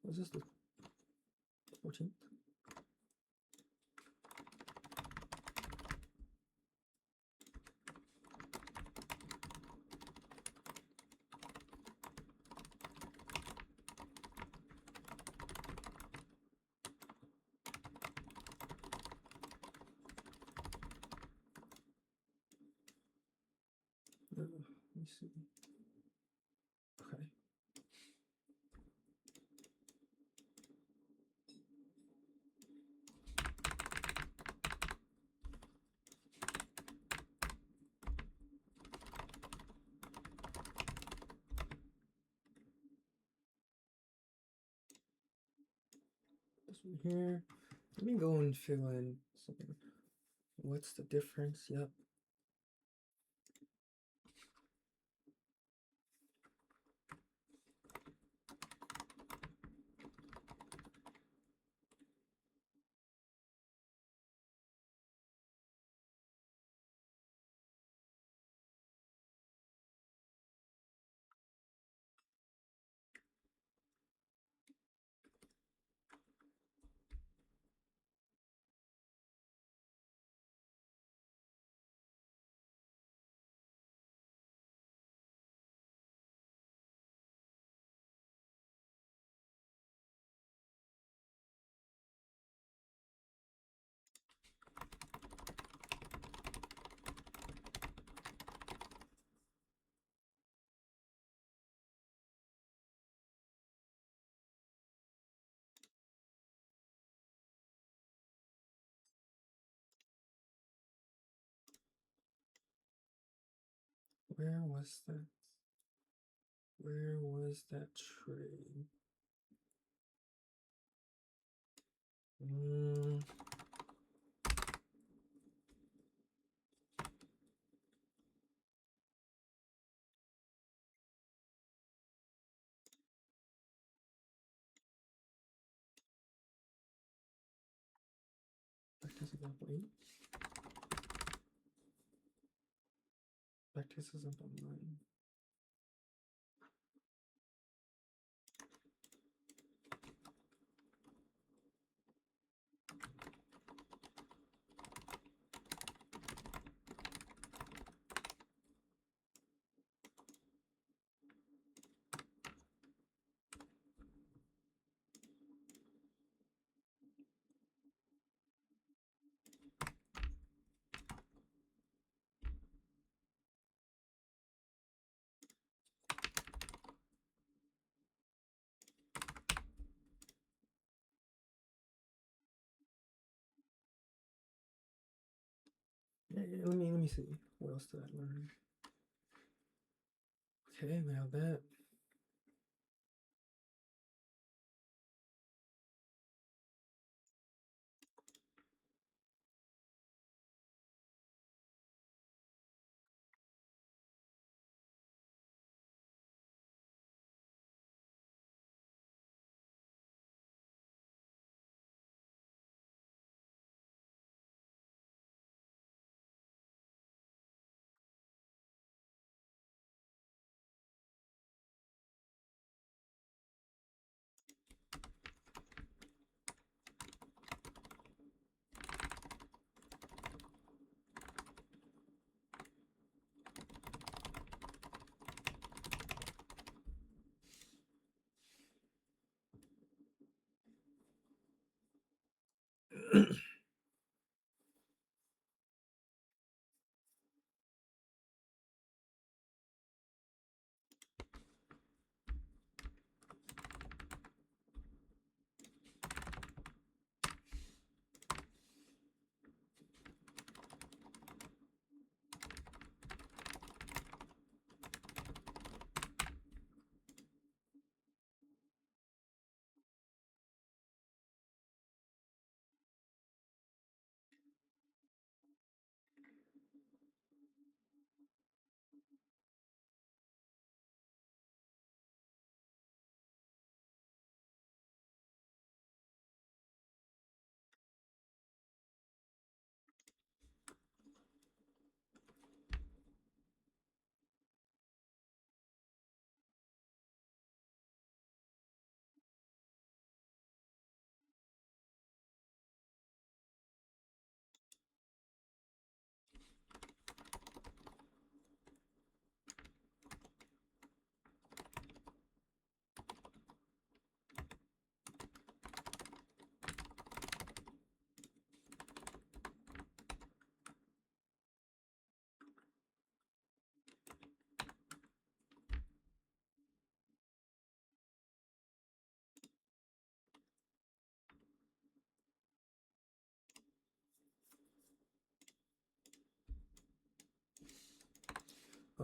Was this the 14th? Let me see. Okay. This one here. Let me go and fill in something. What's the difference? Yep. Where was that? Where was that trade? Backtest example 8. Backtest example 9. Yeah, let me see. What else did I learn? Okay, we have that.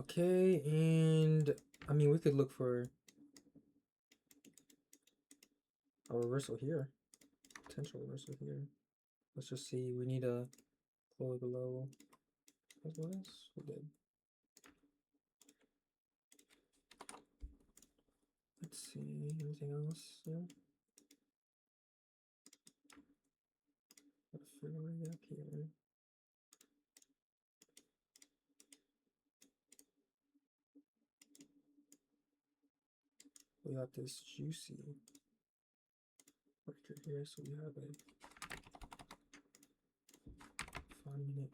Okay, and I mean we could look for a reversal here. Potential reversal here. Let's just see. We need a close below. What was? We did. Let's see. Anything else? Yeah. Figuring up here. We got this juicy breaker here, so we have a 5-minute.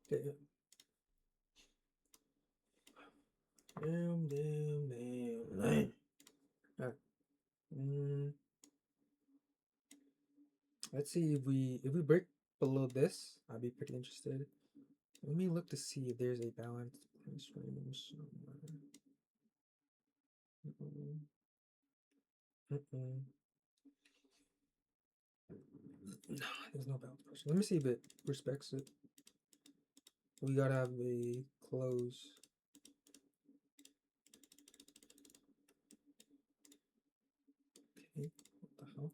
Damn. Alright. Let's see if we break below this, I'd be pretty interested. Let me look to see if there's a balanced price range somewhere. No, there's no balanced price. Let me see if it respects it. We gotta have a close. Okay, what the hell?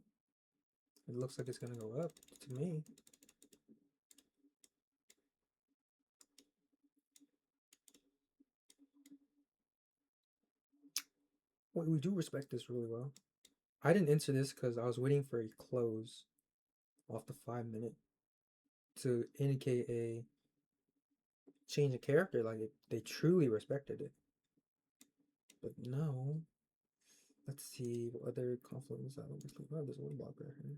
It looks like it's gonna go up to me. Well, we do respect this really well. I didn't enter this because I was waiting for a close off the 5-minute to indicate a change of character, like they truly respected it. But no. Let's see what other confluence I don't think. Oh, there's one blocker here.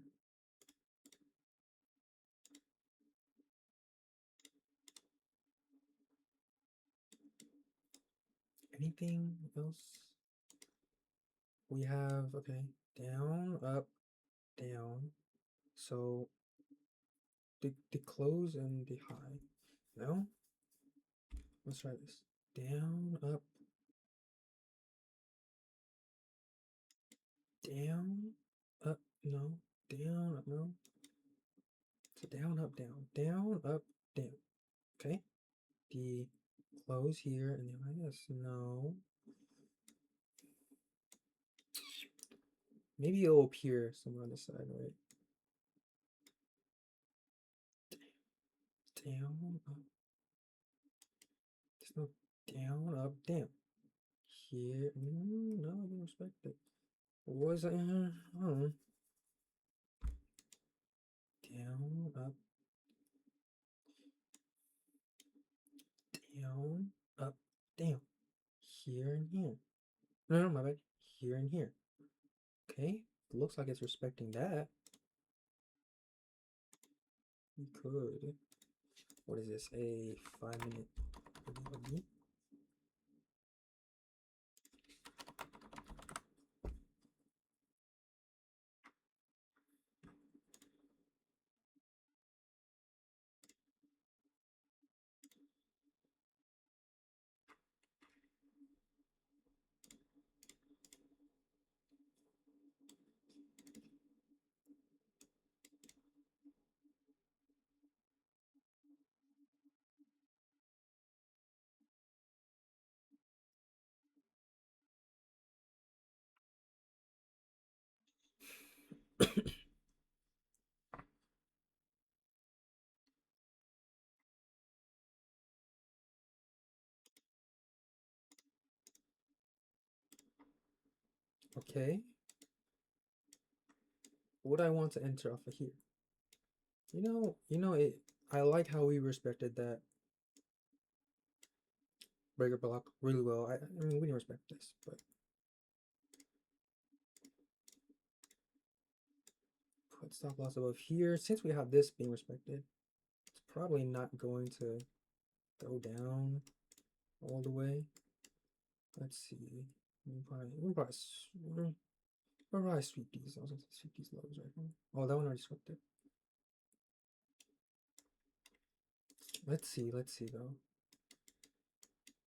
Anything else? We have, okay, down, up, down. So the close and the high. No? Let's try this. Down, up. down, up, no, down, up, no. So down, up, down, down, up, down. Okay. The close here and then I guess no. Maybe it'll appear somewhere on the side, right? Down, up. There's no down, up, down. Here, no, I didn't respect it. What was it? I don't know. Down, up, down, up, down. Here and here. No, my bad. Here and here. Okay, looks like it's respecting that. We could. What is this? A 5-minute video? Okay. What I want to enter off of here. It. I like how we respected that breaker block really well. I mean, we didn't respect this, but put stop loss above here. Since we have this being respected, it's probably not going to go down all the way. Let's see. We'll probably sweep these. I was going to sweep these lows right now. Oh, that one already swept it. Let's see though.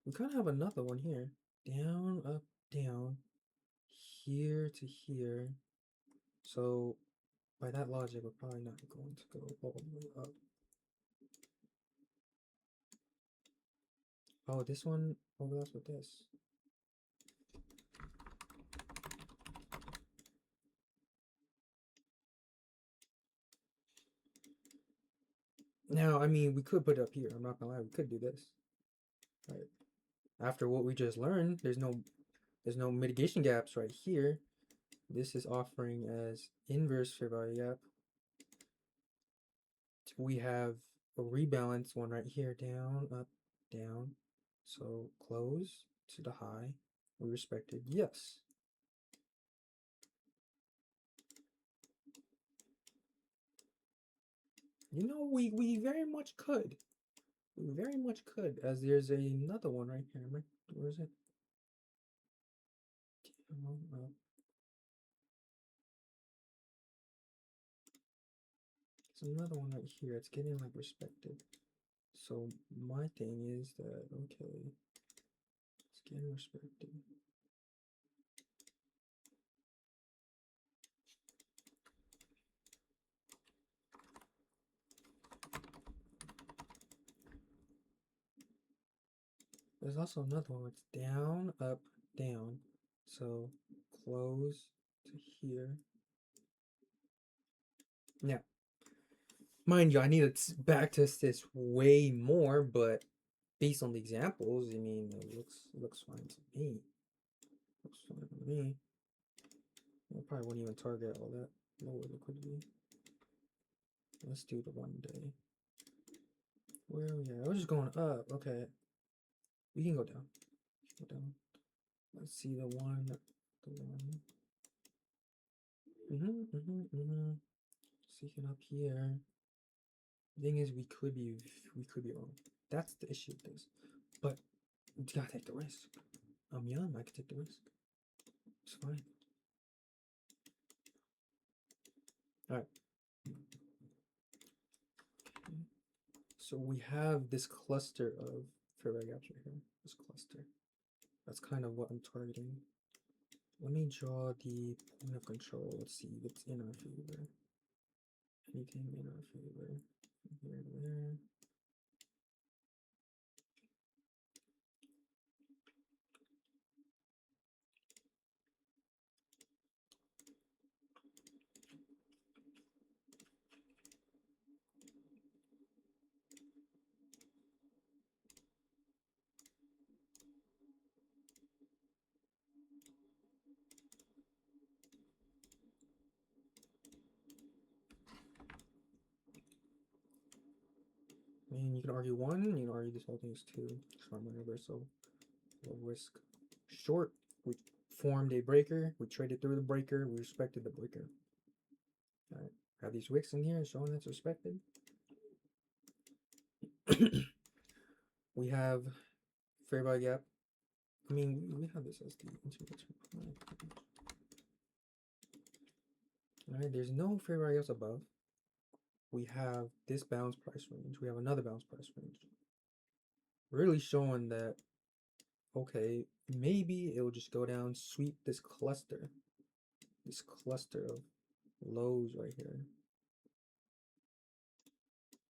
We kind of have another one here. Down, up, down, here to here. So by that logic, we're probably not going to go all the way up. Oh, this one overlaps with this. Now, I mean, we could put it up here. I'm not gonna lie, we could do this. Right. After what we just learned, there's no mitigation gaps right here. This is offering as inverse fair value gap. We have a rebalance one right here, down, up, down. So close to the high. We respected, yes. We very much could. We very much could, as there's another one right here. Where is it? Down, up. There's another one right here. It's getting like respected. So my thing is that, okay, it's getting respected. There's also another one. It's down, up, down. So close to here. Now, mind you, I need to backtest this way more, but based on the examples, I mean, it looks fine to me. Looks fine to me. I probably won't even target all that lower liquidity. Let's do the 1 day. Where are we at? I was just going up. Okay. We can go down. Go down. Let's see the one. Seeking up here. The thing is, we could be wrong. That's the issue with this. But you gotta take the risk. I'm young. I can take the risk. It's fine. All right. Okay. So we have this cluster of fair value gaps right here. This cluster. That's kind of what I'm targeting. Let me draw the point of control. Let's see if it's in our favor. Anything in our favor? From here to there. I mean, you can argue one, you can argue this whole thing is two. Strong reversal, low risk. Short, we formed a breaker, we traded through the breaker, we respected the breaker. Alright, have these wicks in here showing that's respected. We have fair value gap. I mean, we have this as the Alright, there's no fair value gaps above. We have this bounce price range. We have another bounce price range. Really showing that, okay, maybe it'll just go down, sweep this cluster of lows right here.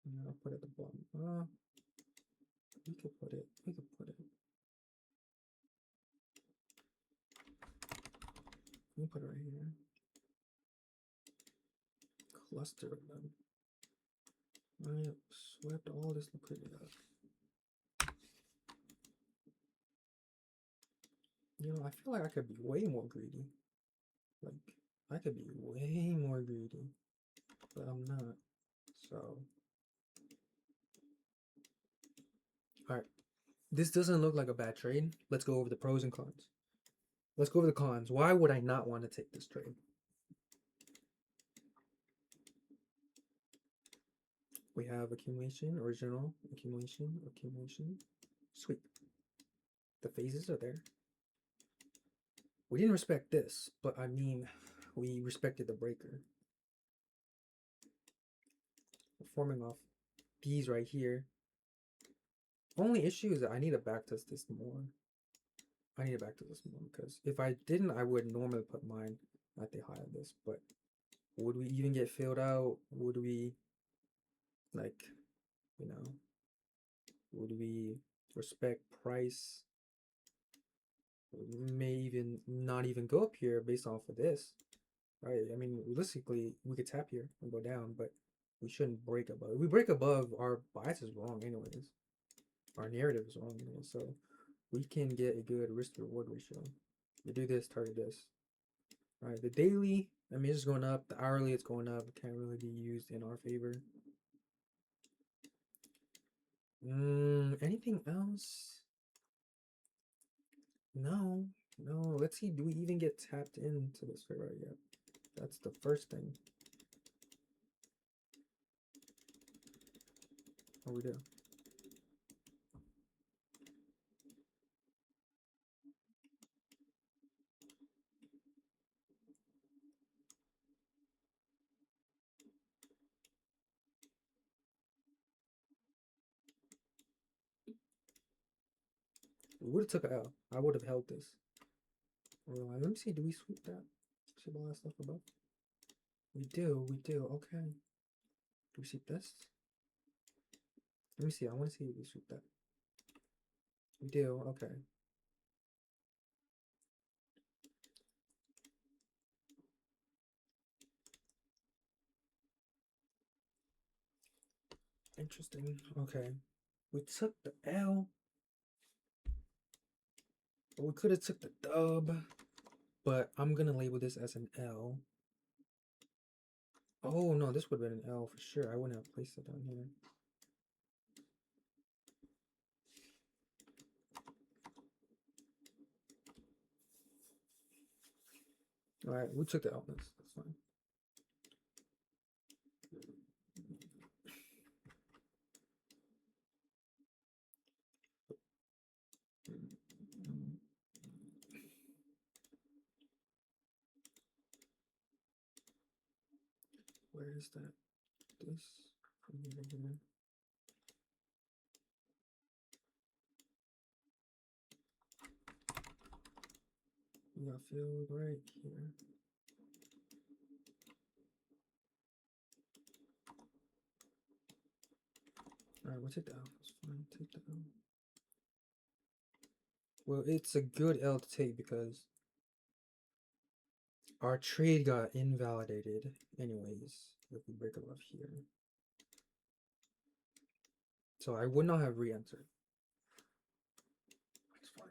And I'll put it at the bottom. We could put it. Let me put it right here. Cluster of them. I swept all this liquidity up. You know, I feel like I could be way more greedy. Like, I could be way more greedy, but I'm not. So, all right. This doesn't look like a bad trade. Let's go over the pros and cons. Let's go over the cons. Why would I not want to take this trade? We have accumulation, original, accumulation, sweep. The phases are there. We didn't respect this, but I mean, we respected the breaker. We're forming off these right here. Only issue is that I need to backtest this more. Because if I didn't, I would normally put mine at the high of this. But would we even get filled out? Would we, like, you know, would we respect price? We may even not even go up here based off of this, right? I mean, realistically, we could tap here and go down, but we shouldn't break above. If we break above, our bias is wrong anyways. Our narrative is wrong anyways. So we can get a good risk to reward ratio. We do this, target this. All right, the daily, I mean, it's just going up. The hourly, it's going up. It can't really be used in our favor. Anything else? No. Let's see. Do we even get tapped into this fair value gap? That's the first thing. Oh, we do. We would have took a L. I would have held this. Let me see. Do we sweep that? See all that stuff above? We do. Okay. Do we sweep this? Let me see. I want to see if we sweep that. We do. Okay. Interesting. Okay. We took the L. We could have took the dub, but I'm gonna label this as an L. Oh no, this would have been an L for sure. I wouldn't have placed it down here. All right, we took the L. That's fine. Where is that? This from here to here. We got filled right here. Alright, we'll take the L. That's fine. Take the L. Well, it's a good L to take because our trade got invalidated anyways if we break above here. So I would not have re-entered. That's fine.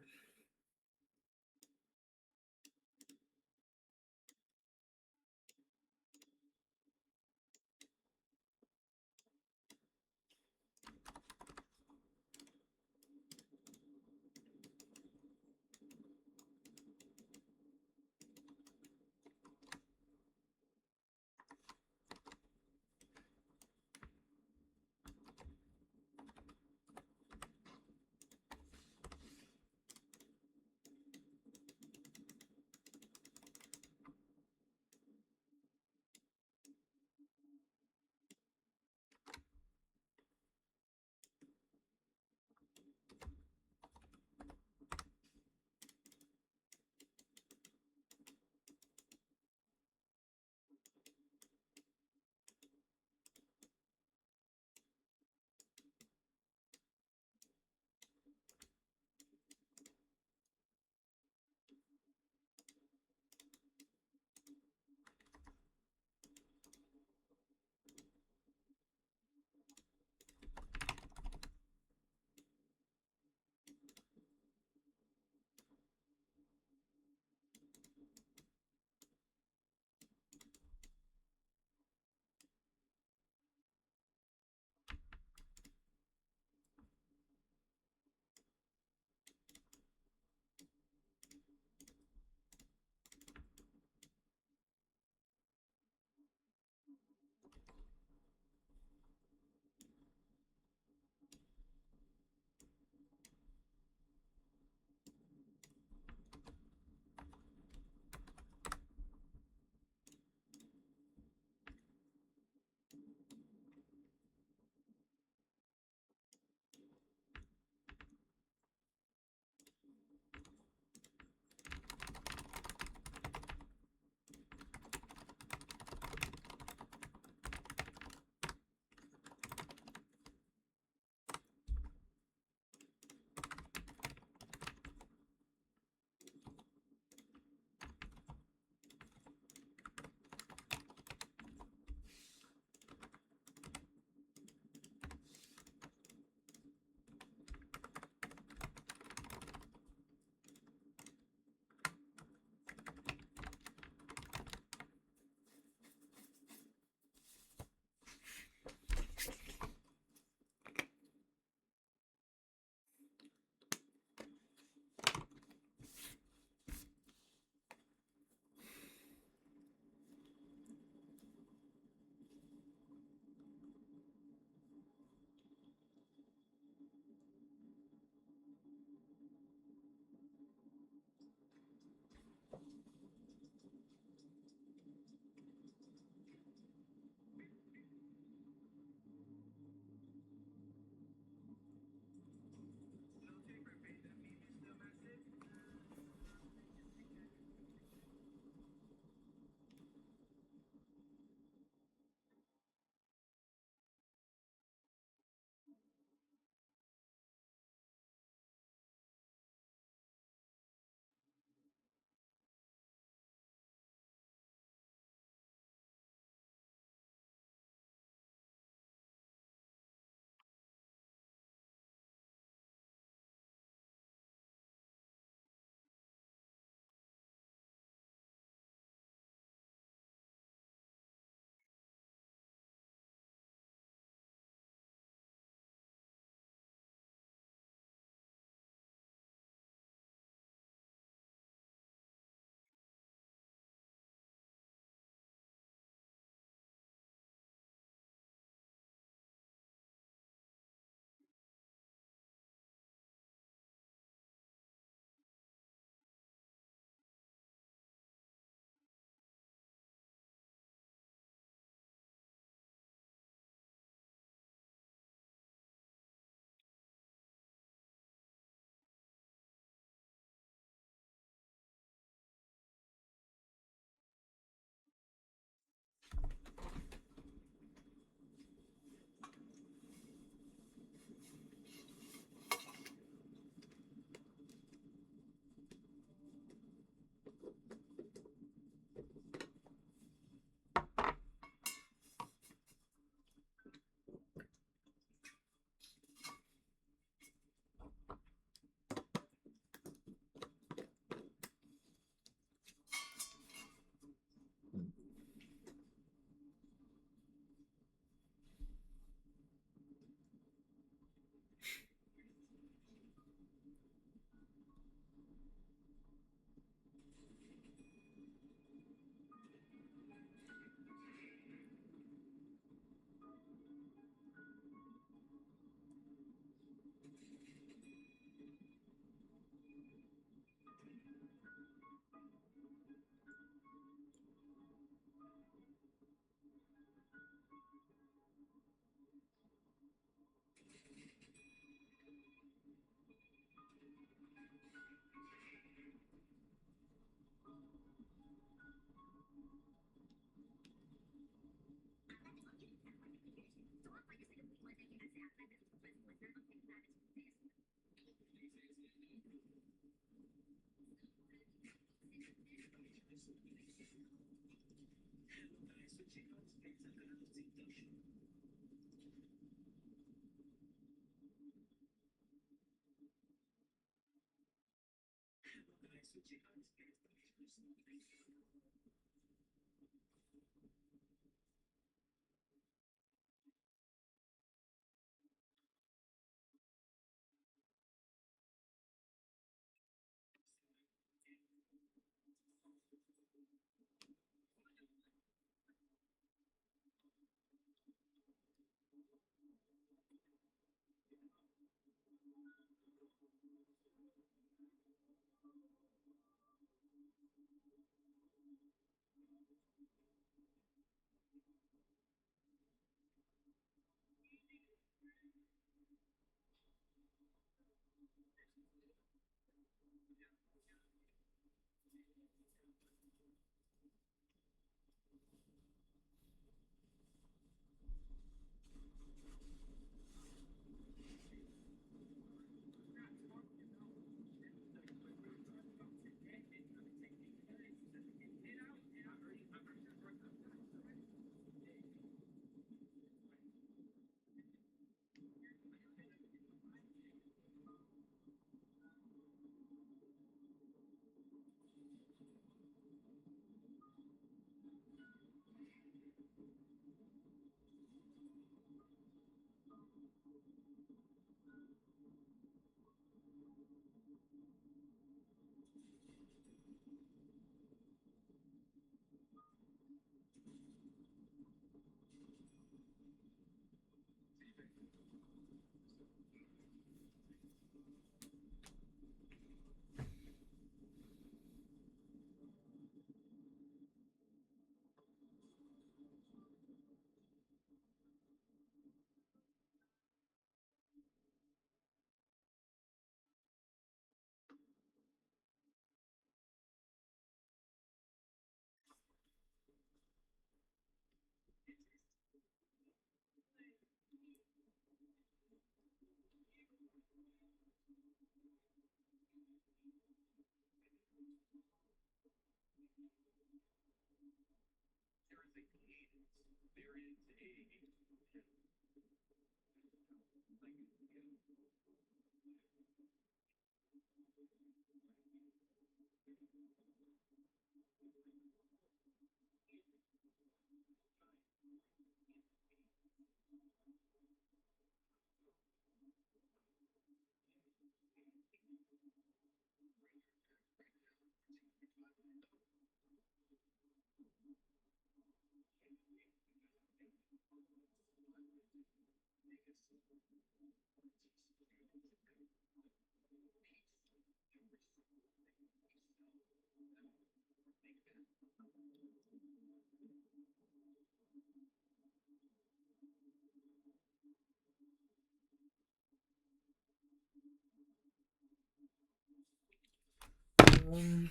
Hmm,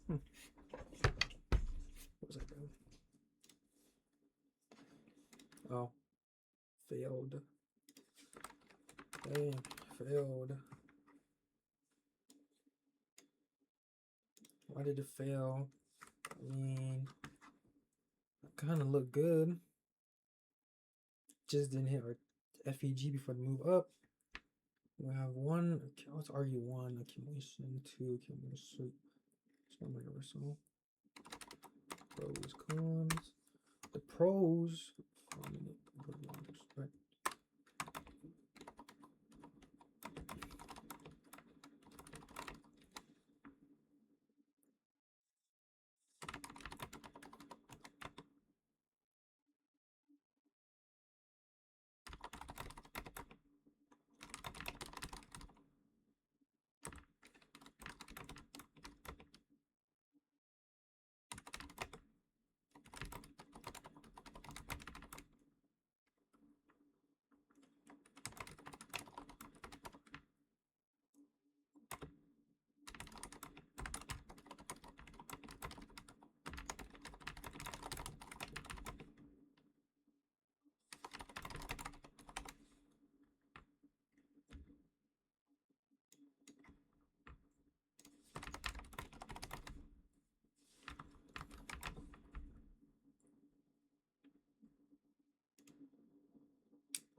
what was I doing? Oh, failed. Dang, failed. Why did it fail? I mean, it kind of looked good. Just didn't hit our FEG before the move up. We have one. What's RU1? Accumulation 2. Accumulation. One reversal. Pros, cons. The pros. 4 minute. Right.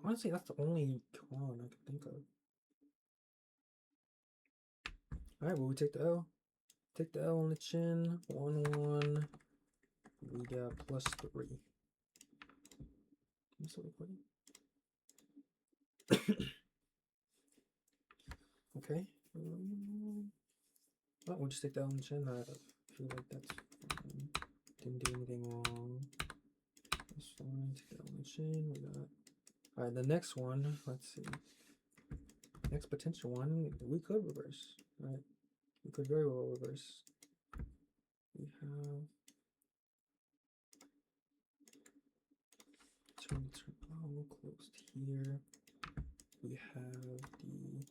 Honestly, that's the only con I can think of. Alright, well, we take the L. Take the L on the chin. 1-1. We got +3. I'm still recording. Okay. Oh, we'll just take that on the chin. I feel like that's fine. Didn't do anything wrong. That's fine. Take that on the chin. We got. Alright, the next one. Let's see. Next potential one. We could reverse. Right? We could very well reverse. We have. Turn closed here. We have the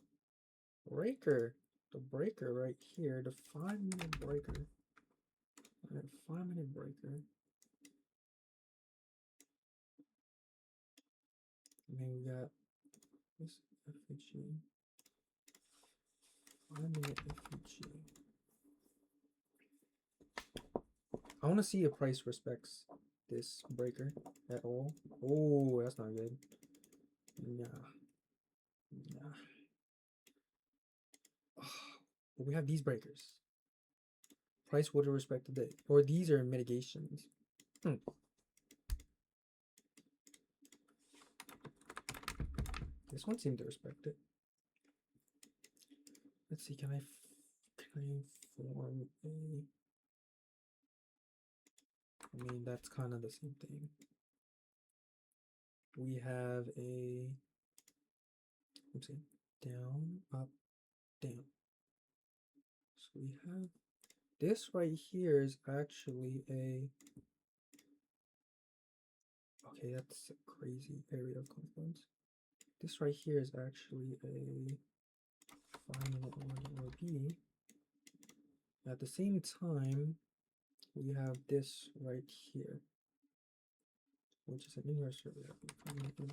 breaker. The breaker right here. The 5-minute breaker. Alright, 5-minute breaker. And then we got this effigy. 5-minute effigy. I want to see if price respects this breaker at all. Oh, that's not good. Nah. But we have these breakers. Price would have respected it. Or these are mitigations. This one seemed to respect it. Let's see, can I form a... I mean, that's kind of the same thing. We have a... Let's see. Down, up, down. So we have... This right here is actually a... Okay, that's a crazy area of confluence. This right here is actually a 5-minute RDRB. At the same time, we have this right here, which is an inverse RDRB,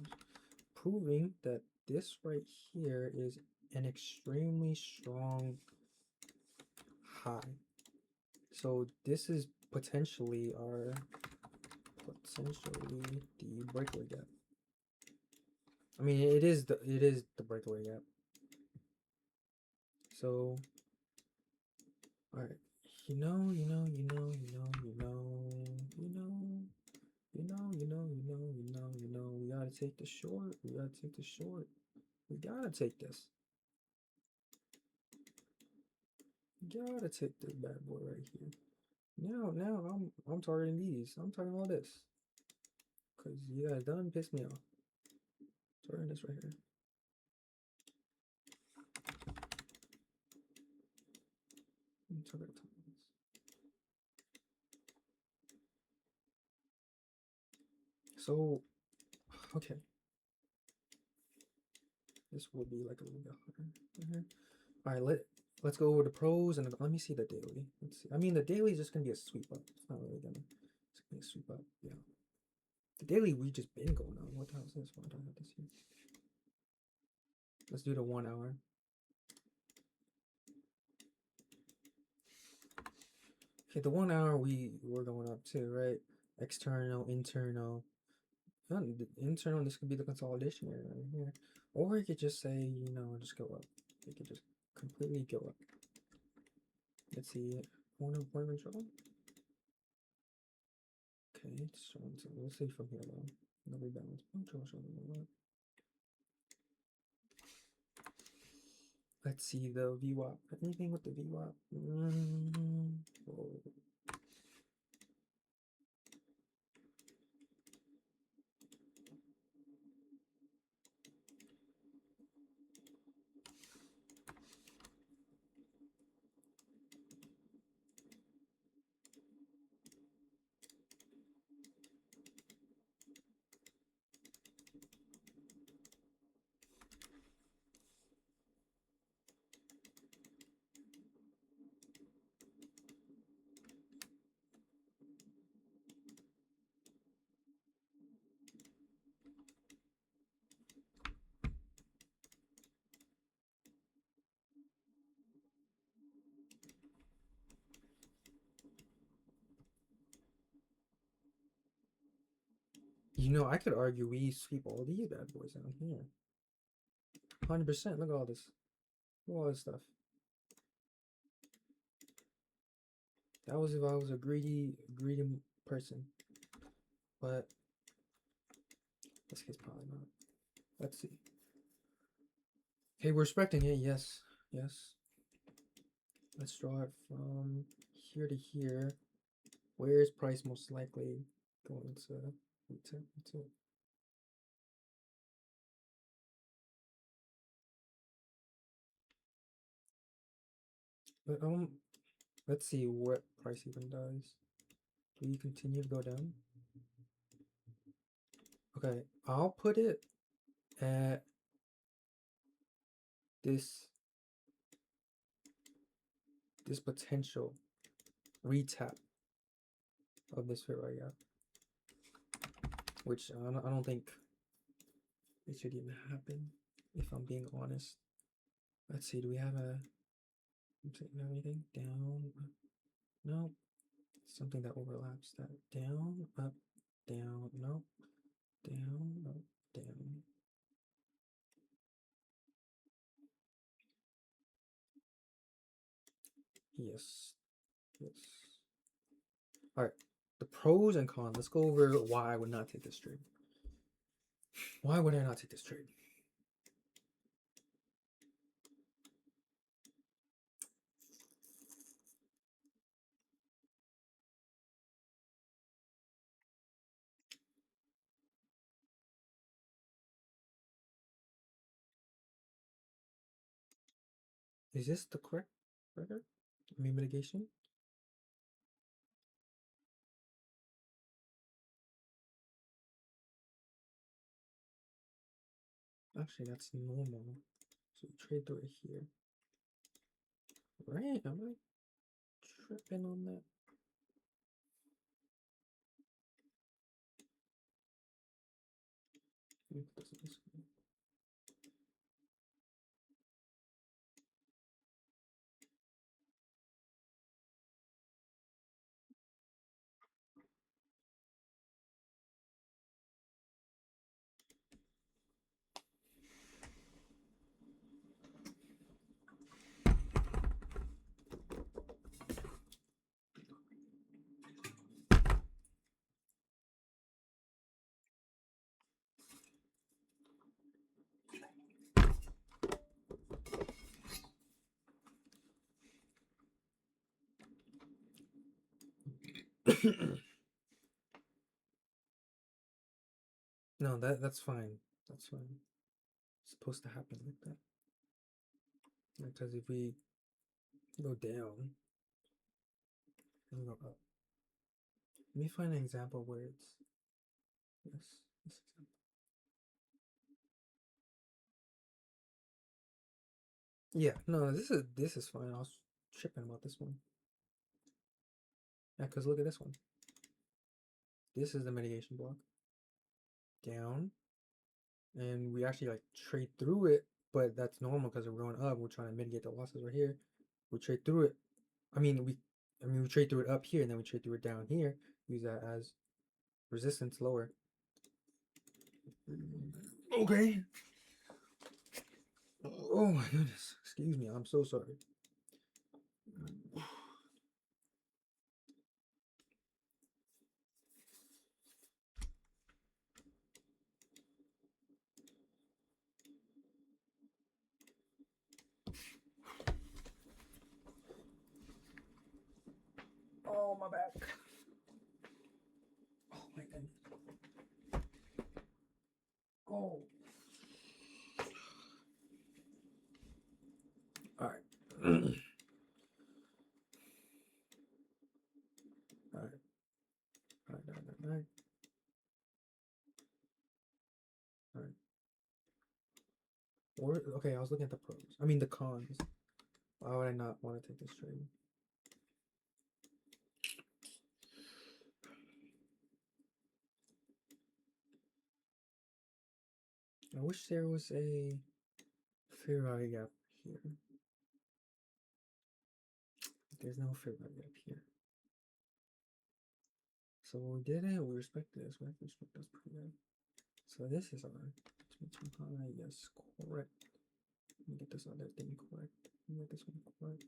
proving that this right here is an extremely strong high. So this is potentially the breakaway gap. I mean, it is the breakaway gap. So, all right, you know, we gotta take the short. We gotta take the short. We gotta take this. We gotta take this bad boy right here. Now I'm targeting these. I'm targeting all this. Cause you guys done pissed me off. Targeting this right here. So, okay. This will be like a little bit harder. All right, let's go over the pros and let me see the daily. Let's see. I mean, the daily is just gonna be a sweep up. It's not really gonna. It's gonna be a sweep up. Yeah. The daily we just been going on. What the hell is this? Why do I have this here? Let's do the 1 hour. Okay, the 1 hour we're going up too, right? External, internal. Internal, this could be the consolidation area right here. Or you could just say, you know, just go up. You could just completely go up. Let's see. Point of control. Okay, so let's see from here though. No rebalance. Let's see the VWAP. Anything with the VWAP? Whoa. You know, I could argue we sweep all these bad boys down here. 100%. Look at all this. Look at all this stuff. That was if I was a greedy person. But this case probably not. Let's see. Okay, we're respecting it. Yes. Yes. Let's draw it from here to here. Where is price most likely going to? But let's see what price even does. Do we continue to go down? Okay, I'll put it at this potential retap of this fair value gap, which I don't think it should even happen, if I'm being honest. Let's see, do we have anything down? No, something that overlaps that. Down, up, down, no, down, up, down. Yes. All right, the pros and cons. Let's go over why I would not take this trade. Why would I not take this trade? Is this the correct record? Mitigation? Actually, that's normal. So trade through it here. Right? Am I tripping on that? No, that's fine. That's fine. It's supposed to happen like that. Because if we go down and go up. Let me find an example where it's yes, this example. Yeah, no, this is fine. I was tripping about this one. Yeah, because look at this one. This is the mitigation block. Down. And we actually like trade through it, but that's normal because we're going up. We're trying to mitigate the losses right here. We trade through it. We trade through it up here, and then we trade through it down here. Use that as resistance lower. Okay. Oh my goodness. Excuse me. I'm so sorry. Oh, my back. Oh my goodness. Oh. All right. All right. All right. All right. Or, okay, I was looking at the pros. I mean the cons. Why would I not want to take this trade? I wish there was a fair value gap here. There's no fair value gap here. So we did it. We respect this. We respect that's pretty good. So this is our too high. Yes, correct. Let me get this other thing correct. Let me get this one correct.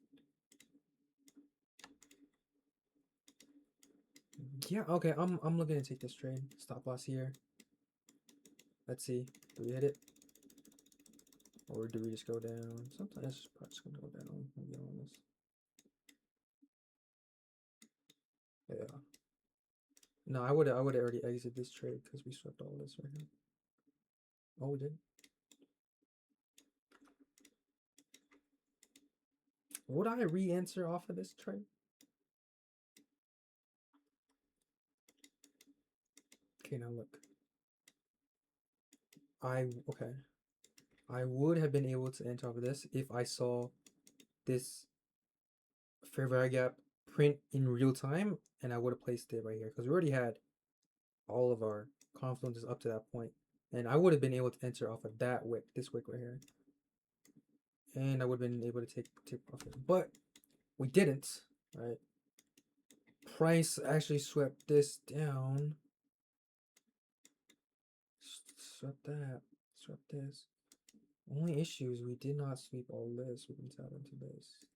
Yeah, okay. I'm looking to take this trade. Stop loss here. Let's see. Do we hit it? Or do we just go down? Sometimes it's probably just gonna go down. I'll be honest. Yeah. No, I would already exit this trade because we swept all this right here. Oh, we did. Would I re-answer off of this trade? Okay, now look. Okay. I would have been able to enter off of this if I saw this fair value gap print in real time, and I would have placed it right here because we already had all of our confluences up to that point, and I would have been able to enter off of that wick, this wick right here, and I would have been able to take profit, but we didn't, right? Price actually swept this down. Swept that. Swept this. Only issue is we did not sweep all this. We can tap into this.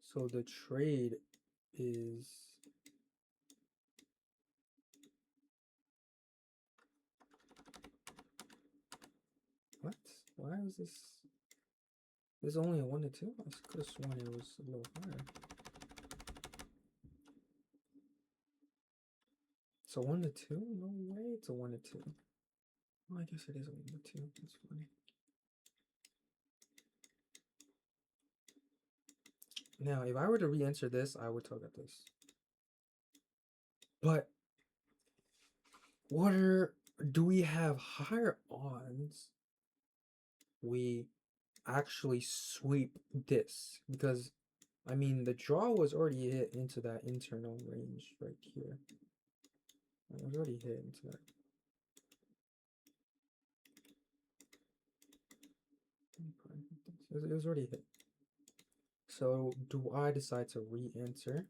So the trade is what? Why is this? There's only a 1 to 2. I could have sworn it was a little higher. So 1 to 2? No way it's a 1 to 2. Well, I guess it is a 1 to 2. That's funny. Now, if I were to re-enter this, I would target this. But do we have higher odds we actually sweep this? Because I mean the draw was already hit into that internal range right here. It was already hit into that. It was already hit. So do I decide to re-enter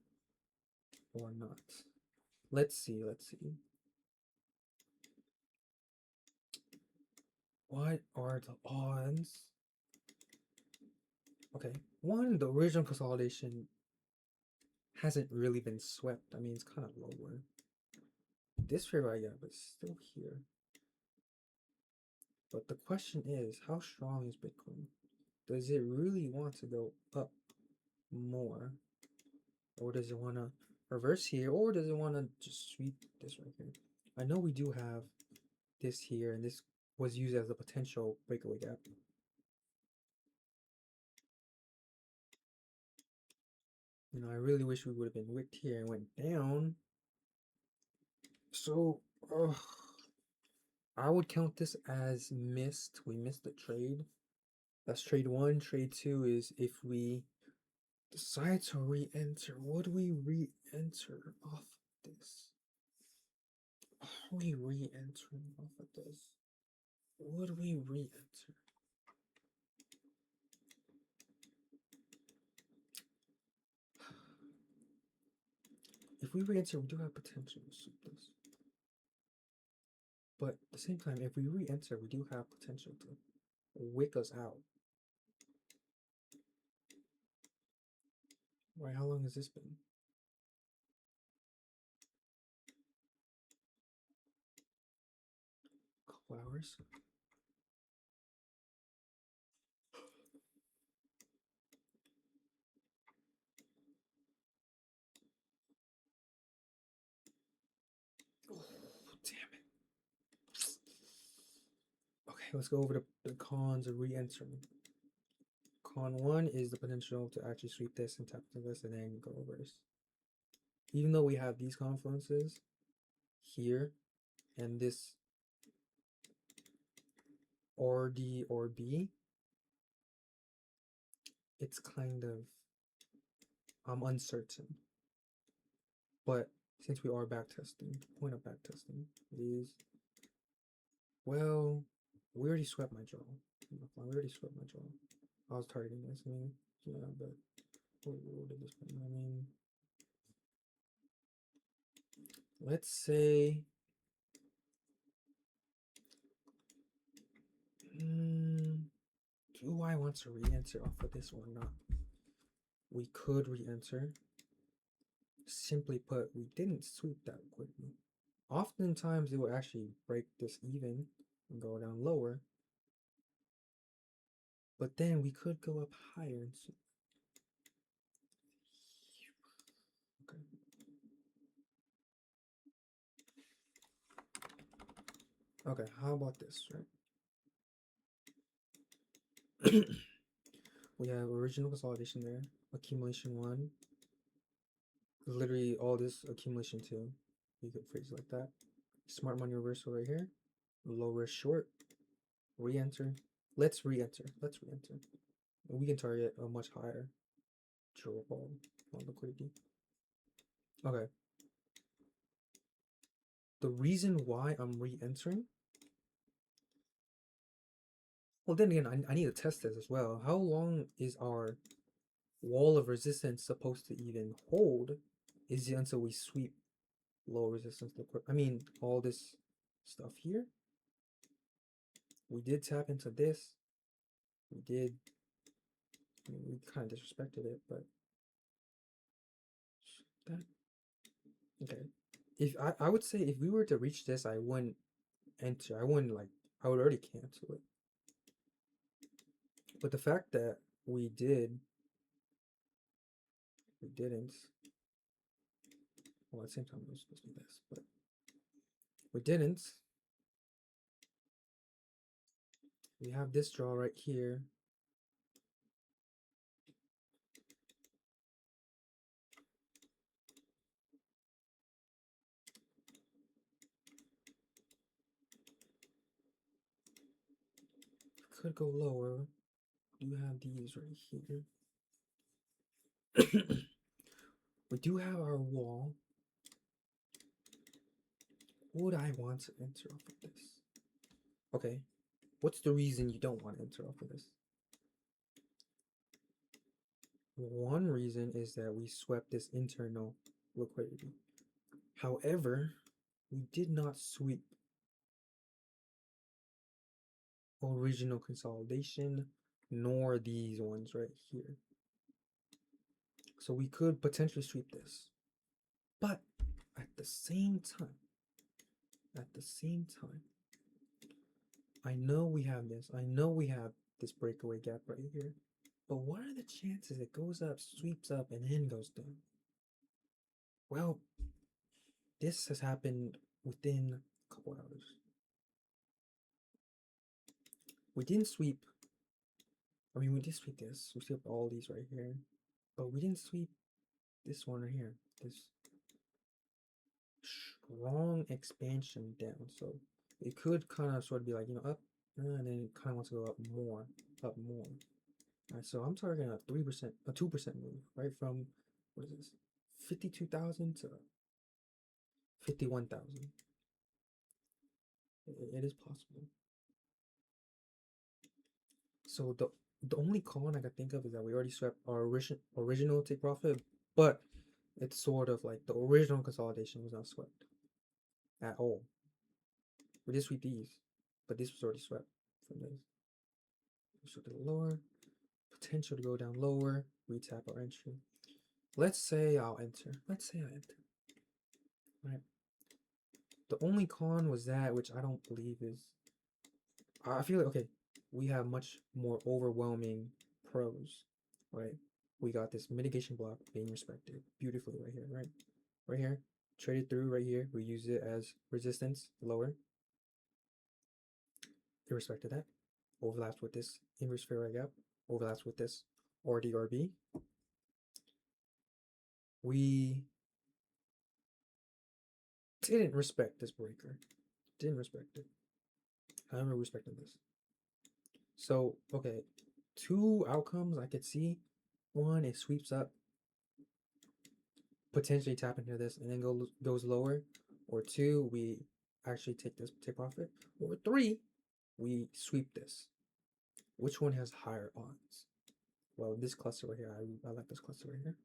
or not? Let's see. What are the odds? Okay, one, the original consolidation hasn't really been swept. I mean, it's kind of lower. This fair value gap is still here. But the question is, how strong is Bitcoin? Does it really want to go up more? Or does it want to reverse here? Or does it want to just sweep this right here? I know we do have this here, and this was used as a potential breakaway gap. You know, I really wish we would have been wicked here and went down. So, I would count this as missed. We missed the trade. That's trade 1. Trade 2 is if we decide to re-enter. Would we re-enter off this? Are we re-entering off of this? Would we re-enter? If we re-enter, we do have potential to sweep this. But at the same time, if we re-enter, we do have potential to wick us out. Right, how long has this been? A couple hours. Oh, damn it. Okay, let's go over the cons of re-entering. Con 1 is the potential to actually sweep this and tap into this and then go reverse. Even though we have these confluences here and this RDRB, it's kind of, I'm uncertain. But since we are backtesting, point of backtesting is, well, we already swept my draw. We already swept my draw. I was targeting this. I mean, yeah, but what did this mean? I mean, let's say do I want to re-enter off of this or not? We could re-enter. Simply put, we didn't sweep that quickly. Oftentimes it will actually break this even and go down lower. But then we could go up higher and sweep. Okay, how about this, right? We have original consolidation there, accumulation 1, literally all this accumulation 2. You could phrase it like that. Smart money reversal right here, low risk short, re-enter. Let's re-enter. We can target a much higher drawable liquidity. Okay. The reason why I'm re-entering, well, then again, I need to test this as well. How long is our wall of resistance supposed to even hold? Is it until we sweep low resistance liquid? I mean, all this stuff here. We did tap into this. We did. I mean, we kind of disrespected it, but that okay. If I would say if we were to reach this, I wouldn't enter. I wouldn't like. I would already cancel it. But the fact that we didn't. Well, at the same time, it was supposed to be this, but we didn't. We have this draw right here. Could go lower. We have these right here. We do have our wall. Would I want to enter off of this? Okay. What's the reason you don't want to enter off of this? One reason is that we swept this internal liquidity. However, we did not sweep original consolidation nor these ones right here. So we could potentially sweep this. But at the same time, I know we have this. I know we have this breakaway gap right here. But what are the chances it goes up, sweeps up, and then goes down? Well, this has happened within a couple hours. We didn't sweep. I mean, we did sweep this. We swept all these right here. But we didn't sweep this one right here. This strong expansion down. So it could kind of sort of be like, up, and then it kind of wants to go up more. All right, so I'm targeting a 3%, a 2% move, right? From, what is this? 52,000 to 51,000. It is possible. So the only con I could think of is that we already swept our original take profit, but it's sort of like the original consolidation was not swept at all. We did sweep these, but this was already swept from this. So to the lower, potential to go down lower, retap our entry. Let's say I'll enter. Right. The only con was that, which I don't believe is. I feel like, okay, we have much more overwhelming pros, right? We got this mitigation block being respected beautifully right here, right? Right here, traded through right here. We use it as resistance lower. It respected that. Overlaps with this inverse fair value gap. Overlaps with this RDRB. We didn't respect this breaker. Didn't respect it. However, respected this. So, okay, two outcomes I could see. One, it sweeps up, potentially tap into this, and then goes lower. Or two, we actually take profit. Or three, we sweep this. Which one has higher odds? Well, this cluster right here, I like this cluster right here.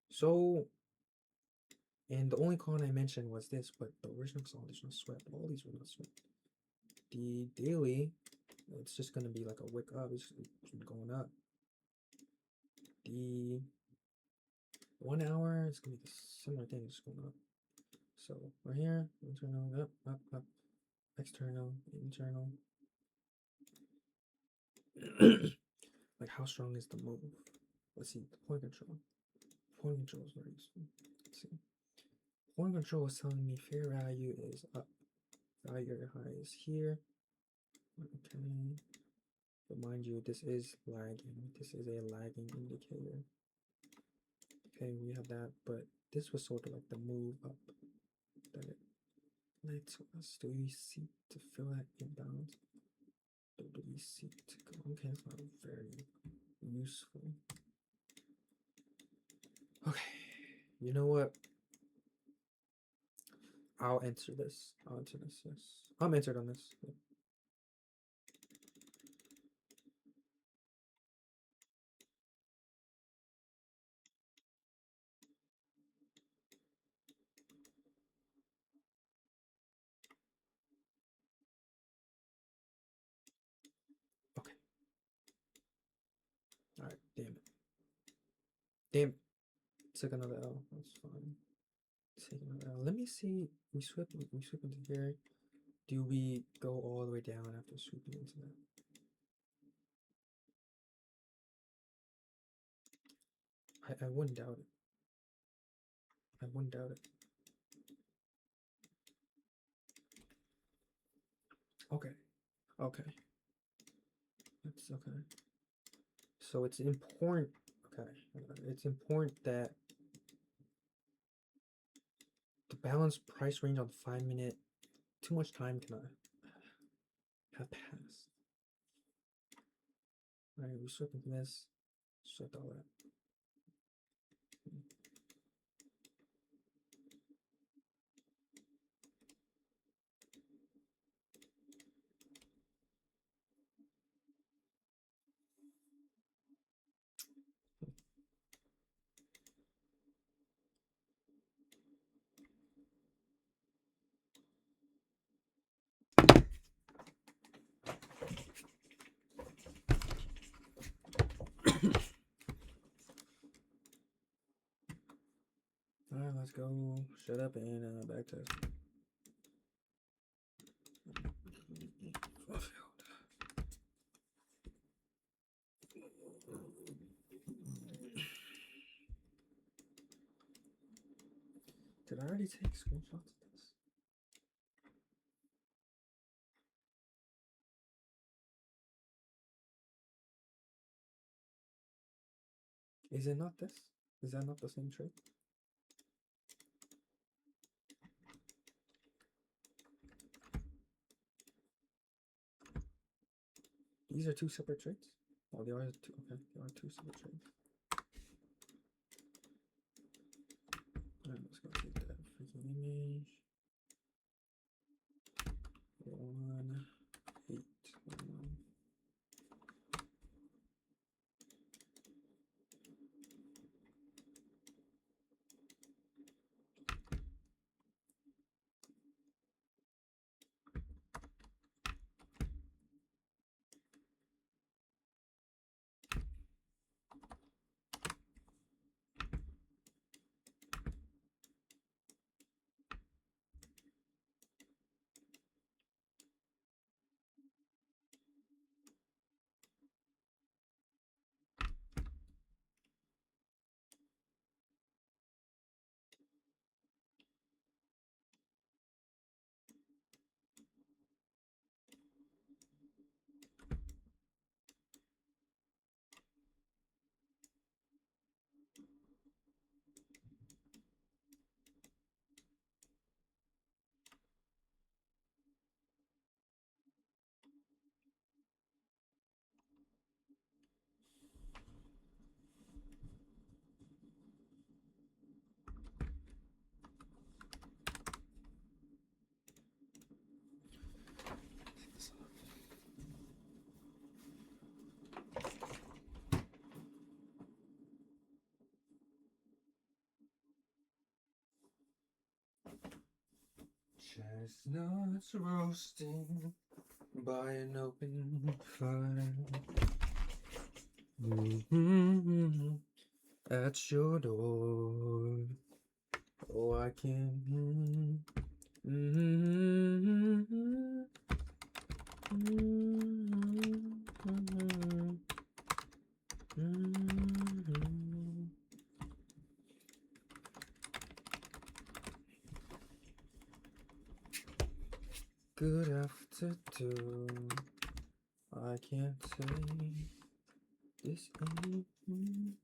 So And the only con I mentioned was this, but the original consolidation was swept. All these were not swept. The daily, it's just gonna be like a wick up. It's going up. The 1 hour is gonna be the similar thing, it's going up. So right here, internal, up, up, up, external, internal. Like how strong is the move? Let's see, the point control. Point control is very useful. Let's see. Point control is telling me fair value is up. Value area high is here. Okay. But mind you, this is lagging. This is a lagging indicator. Okay, we have that, but this was sort of like the move up that it led to us. Do we seek to fill that imbalance? Or do we seek to go? Okay, that's not very useful. Okay, you know what? I'll answer this. I'll answer this, yes. I'm answered on this. Yeah. Okay. Alright, damn it. Damn it. Took another L. That's fine. Take another L. Let me see. We sweep into here. Do we go all the way down after sweeping into that? I wouldn't doubt it. I wouldn't doubt it. Okay. Okay. That's okay. So it's important. Okay. It's important that the balanced price range on the 5-minute. Too much time cannot have passed. Alright, we swept into this. Swept all that. Alright, let's go. Shut up and back test. Did I already take screenshots of this? Is it not this? Is that not the same trade? These are two separate trades? Oh, they are two. Okay, they are two separate trades. Alright, let's go take that freaking image. 1, 8, 1. Chestnuts roasting by an open fire. At your door. Oh, I can. Good afternoon. I can't say this evening.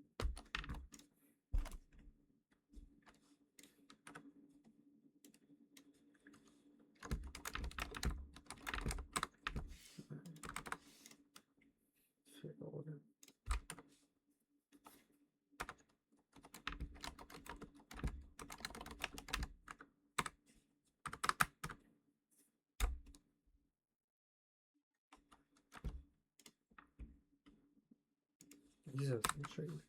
Shit order. Jesus, I'm sure you.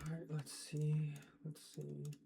Alright, let's see. Let's see.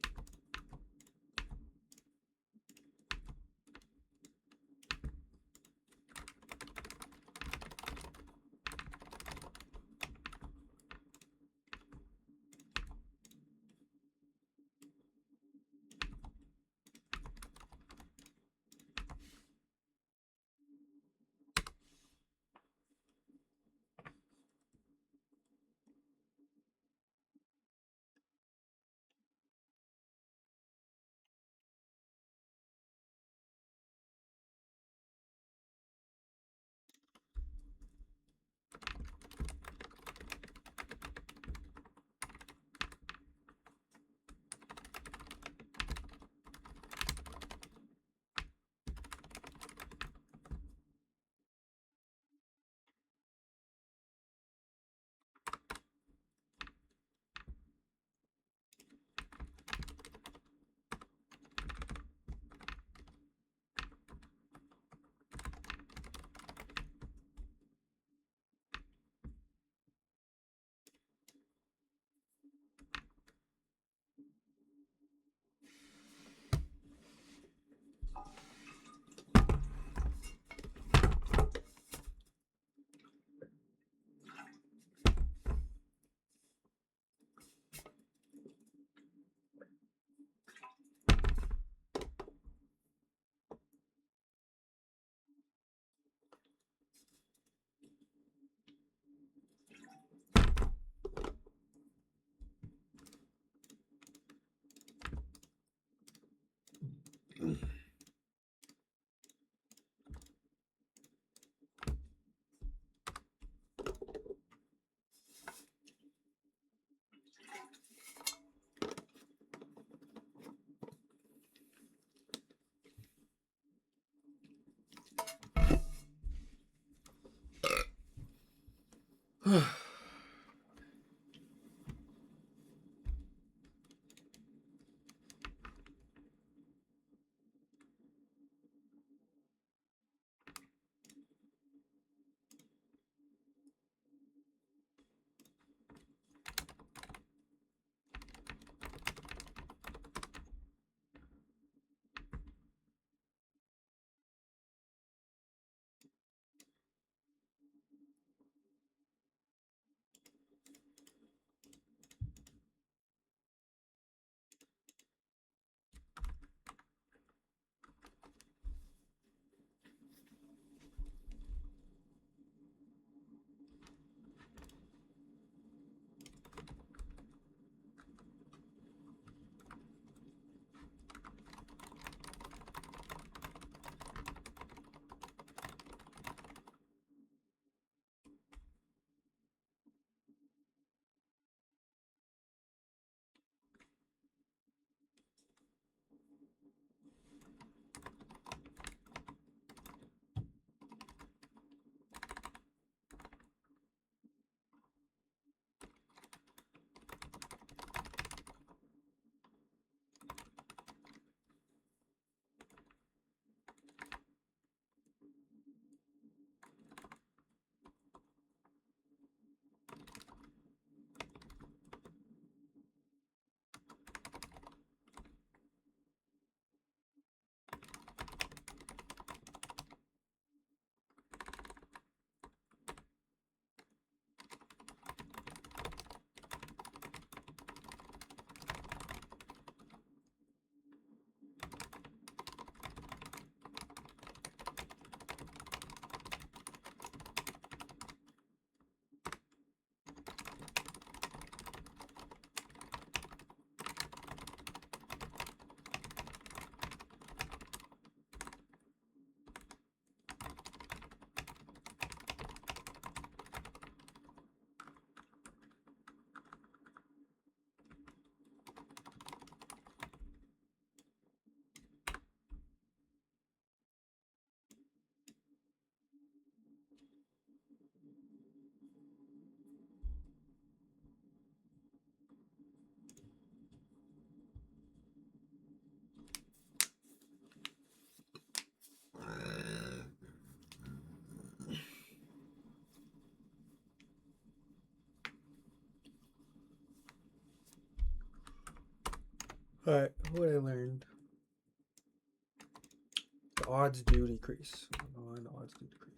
Alright, what I learned. The odds do decrease. Oh, and the odds do decrease.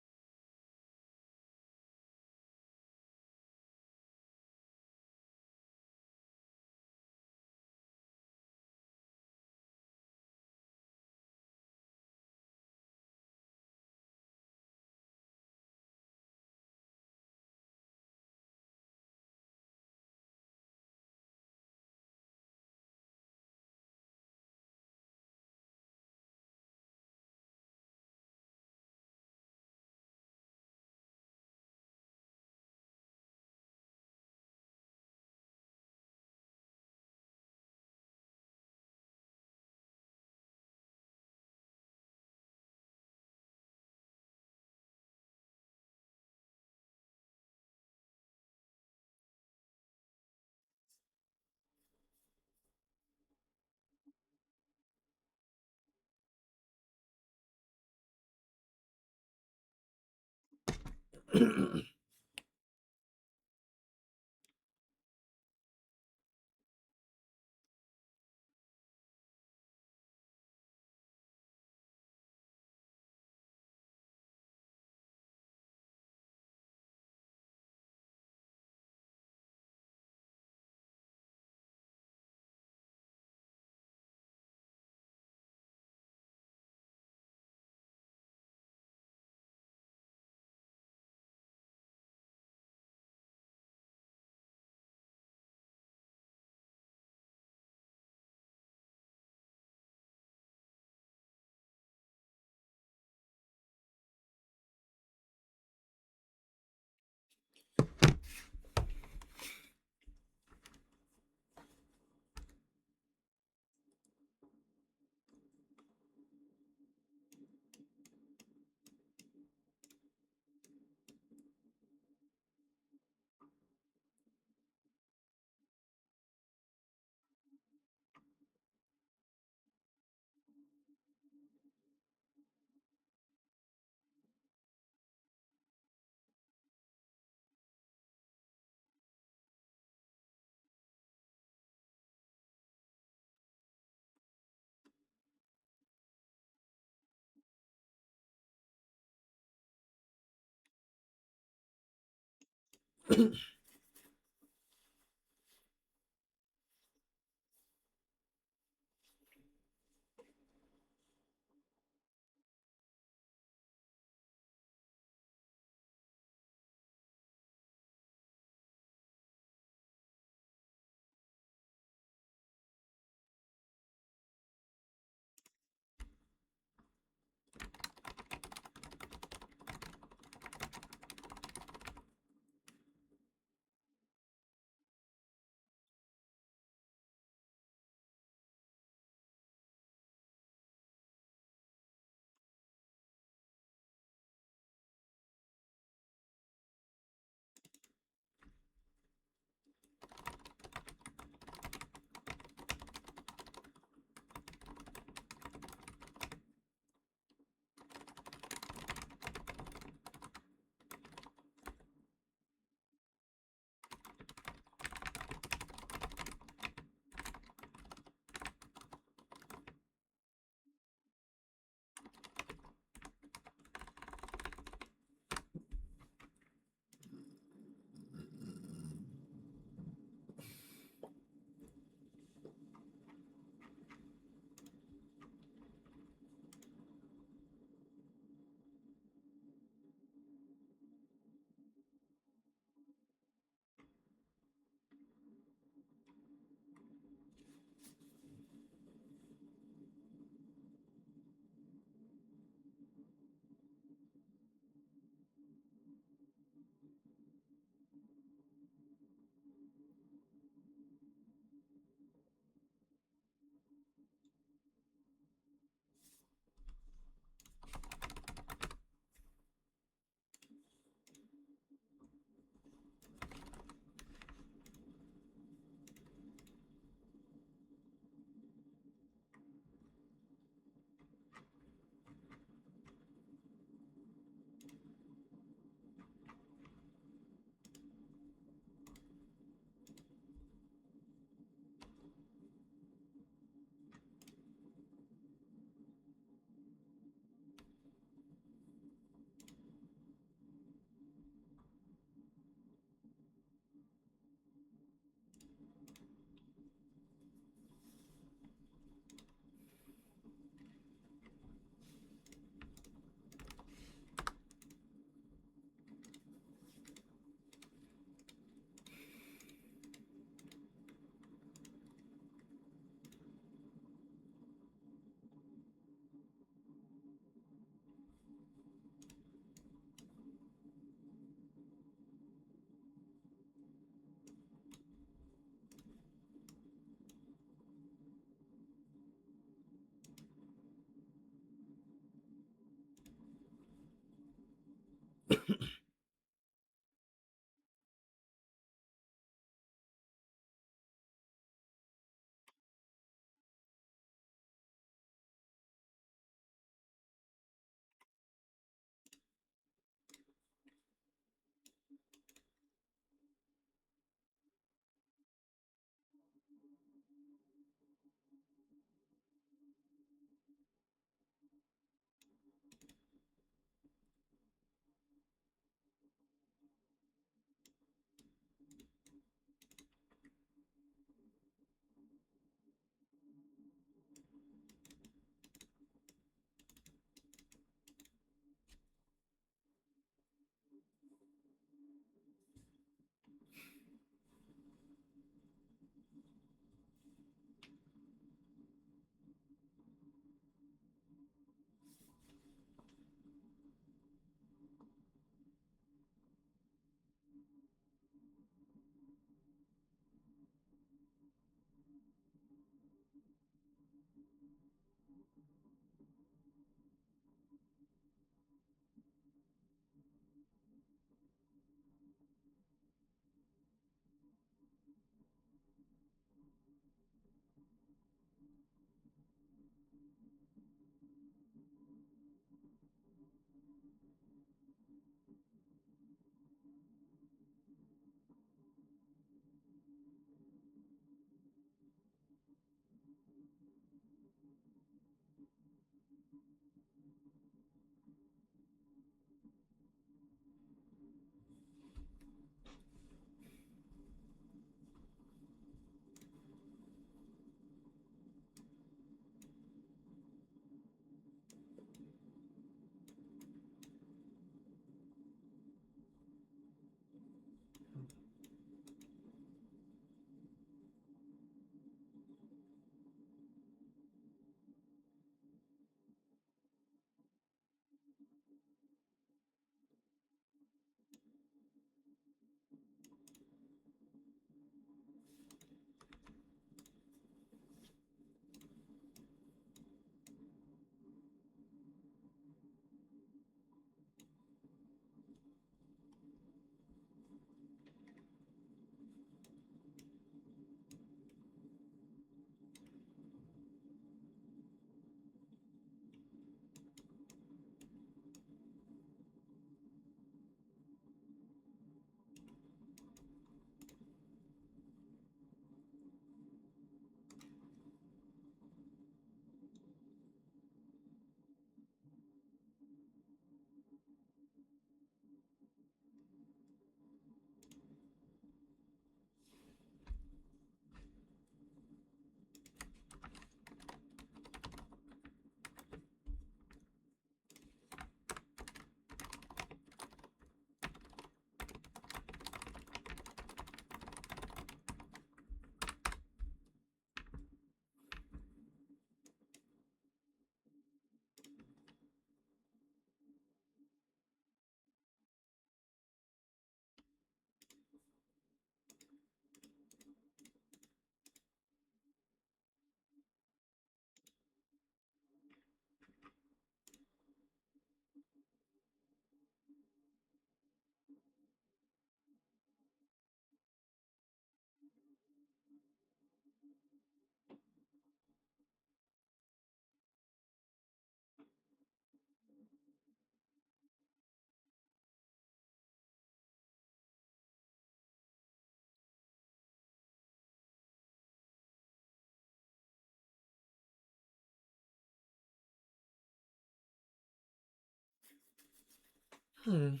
Okay.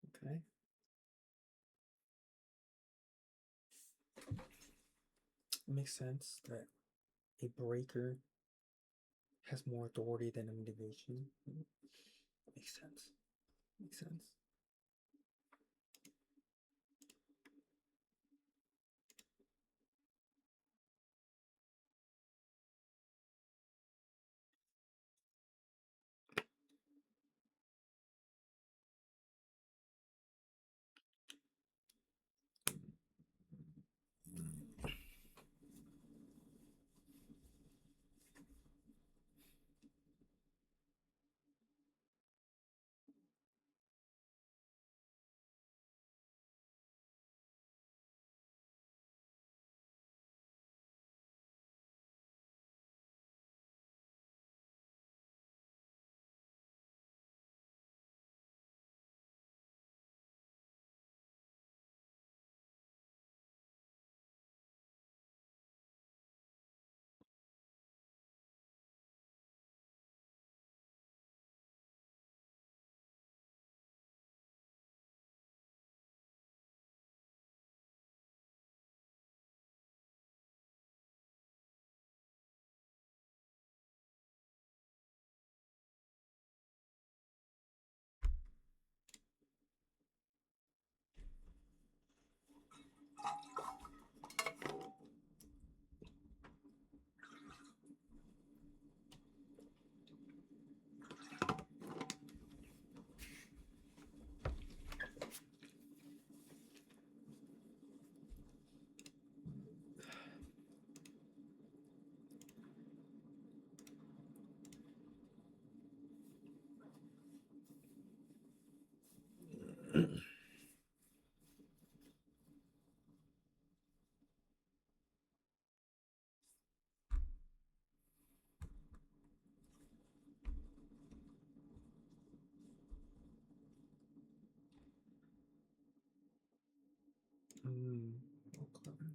Okay. It makes sense that a breaker has more authority than a motivation. Makes sense. Makes sense. Okay.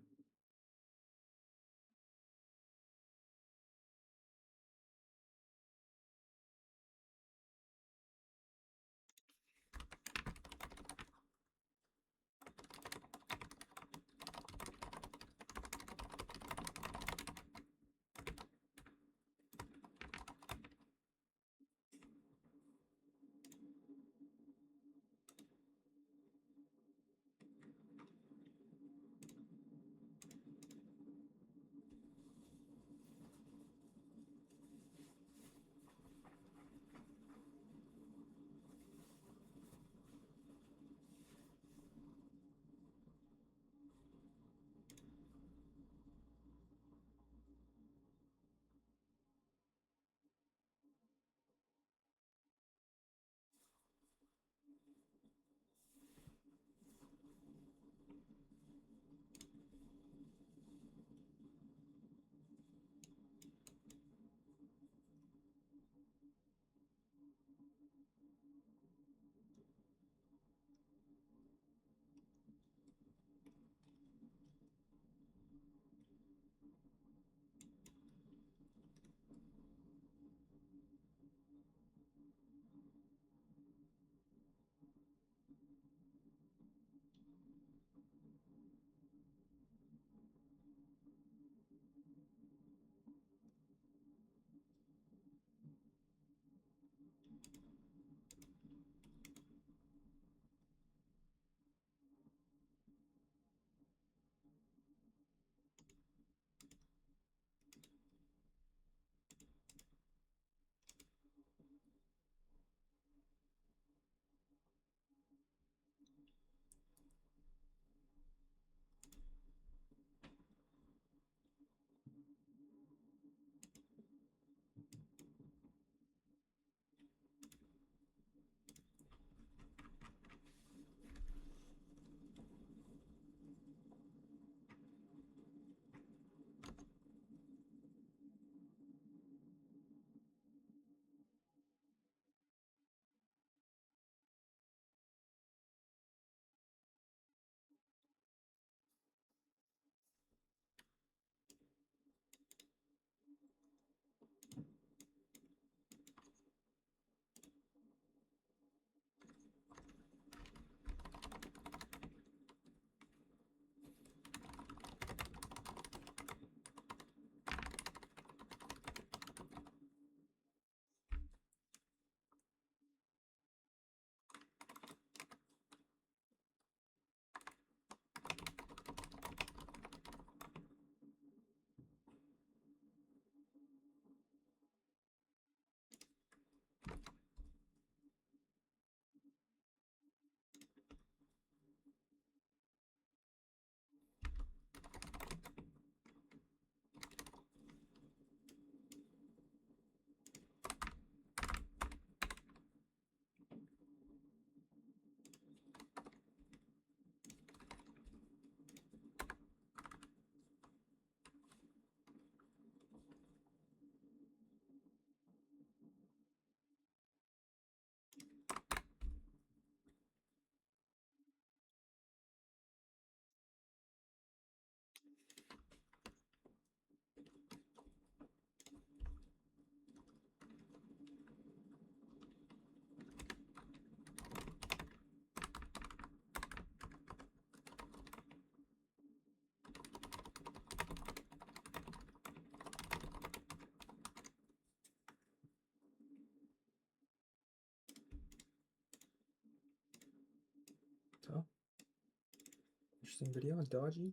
Interesting video. Dodgy.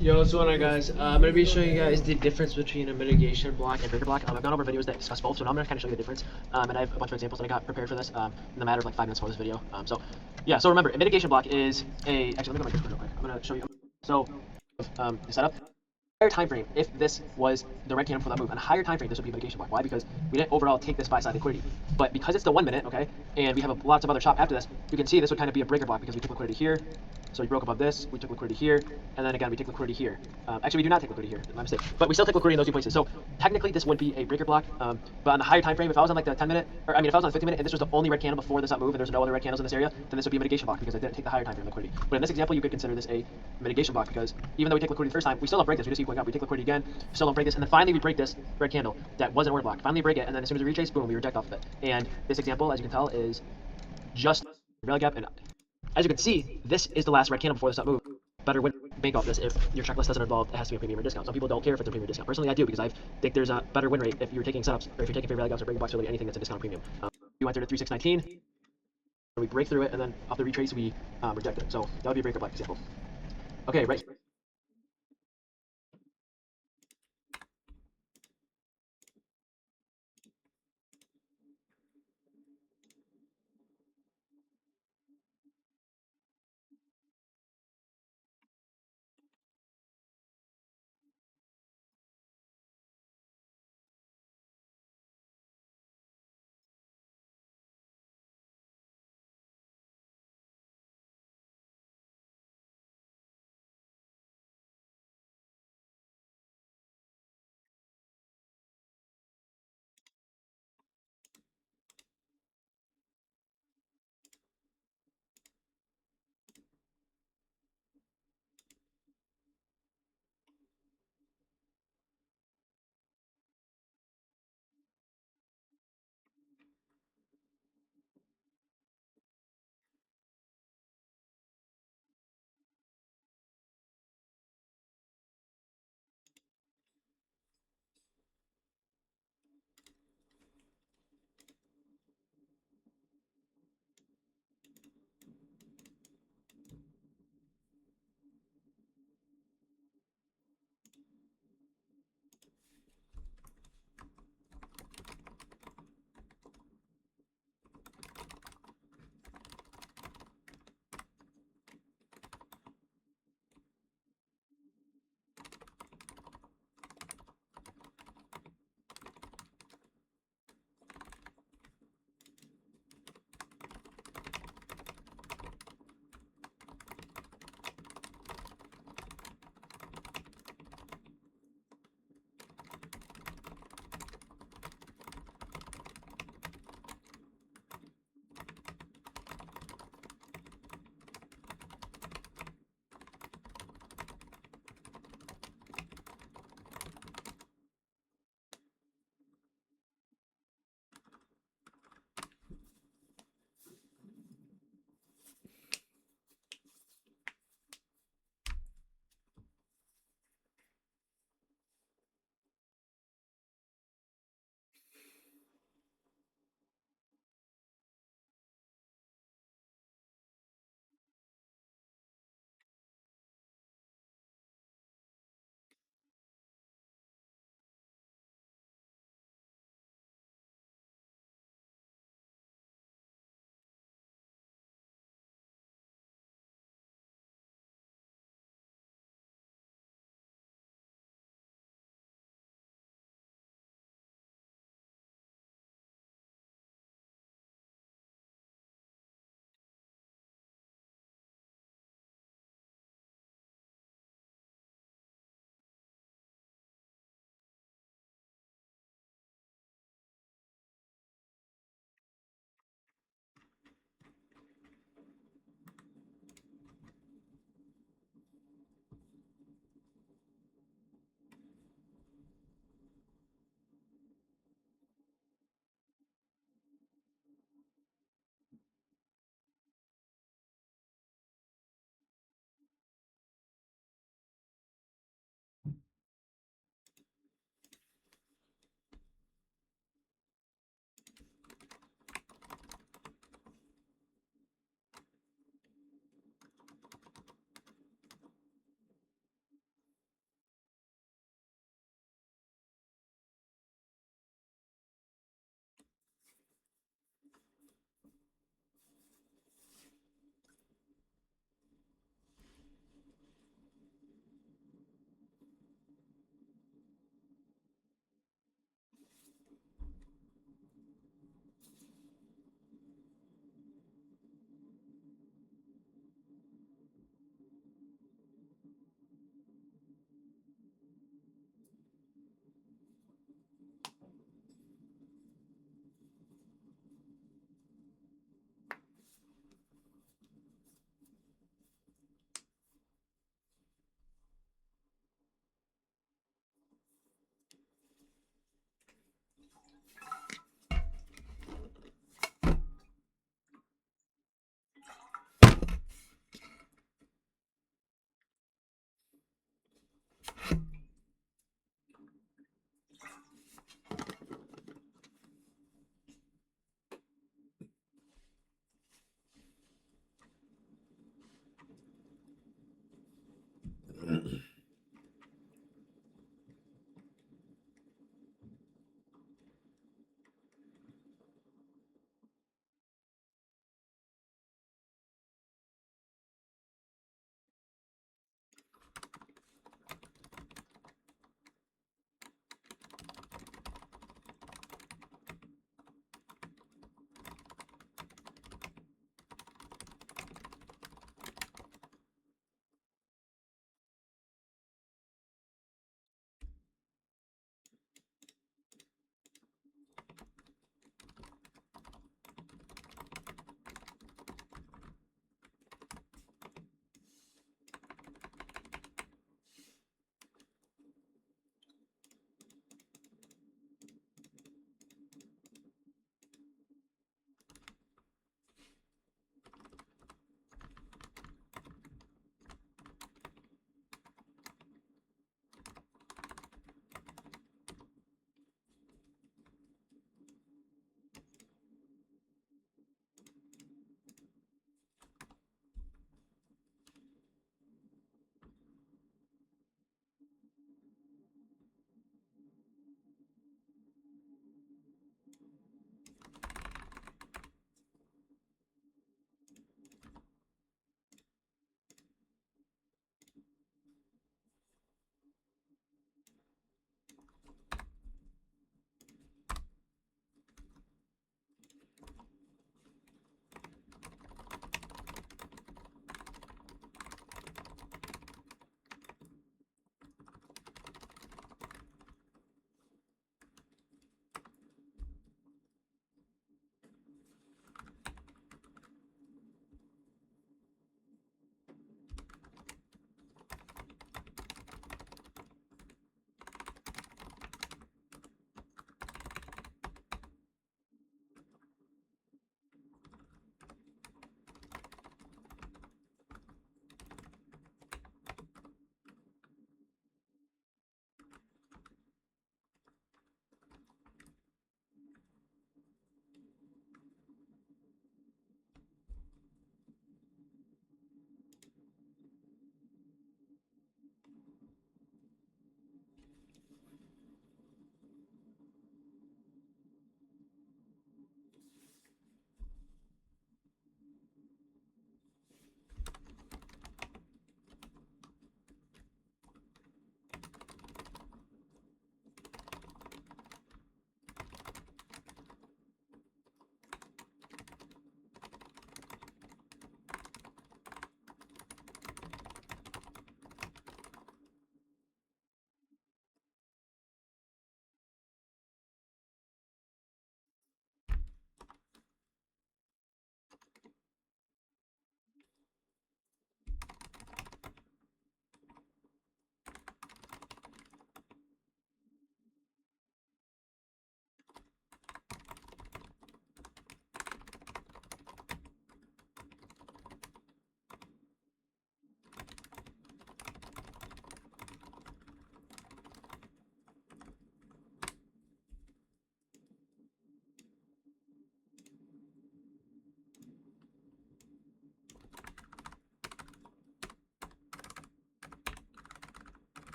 Yo, what's going on, guys? I'm going to be showing you guys the difference between a mitigation block and breaker block. I've gone over videos that discuss both, so now I'm going to kind of show you the difference. And I have a bunch of examples that I got prepared for this in the matter of like 5 minutes for this video. So remember, a mitigation block is a... Actually, let me go back to real quick. I'm going to show you. So, the setup. Higher time frame, if this was the red candle for that move, and a higher time frame, this would be a mitigation block. Why? Because we didn't overall take this buy side liquidity. But because it's the 1 minute, okay, and we have lots of other chop after this, you can see this would kind of be a breaker block because we took liquidity here. So we broke above this, we took liquidity here, and then again we take liquidity here. Actually, we do not take liquidity here, my mistake. But we still take liquidity in those two places. So technically this would be a breaker block. But on the higher time frame, if I was on like the 10 minute, or I mean if I was on the 50 minute and this was the only red candle before this up move and there's no other red candles in this area, then this would be a mitigation block because I didn't take the higher time frame liquidity. But in this example, you could consider this a mitigation block because even though we take liquidity the first time, we still don't break this. We just keep going up. We take liquidity again, still don't break this, and then finally we break this red candle that was an order block. Finally break it, and then as soon as we retrace, boom, we reject off of it. And this example, as you can tell, is just rally gap, and as you can see, this is the last red candle before this up move. Better win bank off this if your checklist doesn't involve it has to be a premium or discount. Some people don't care if it's a premium or discount. Personally, I do because I think there's a better win rate if you're taking setups or if you're taking favorite rally gaps or breaking blocks or really anything that's a discount premium. You entered at 3619, we break through it, and then off the retrace we reject it. So that would be a breaker block example. Okay, right.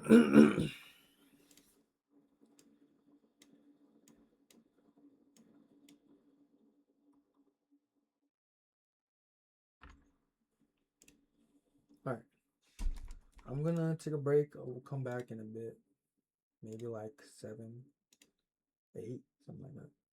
Alright. I'm gonna take a break. We'll come back in a bit. Maybe like 7, 8, something like that.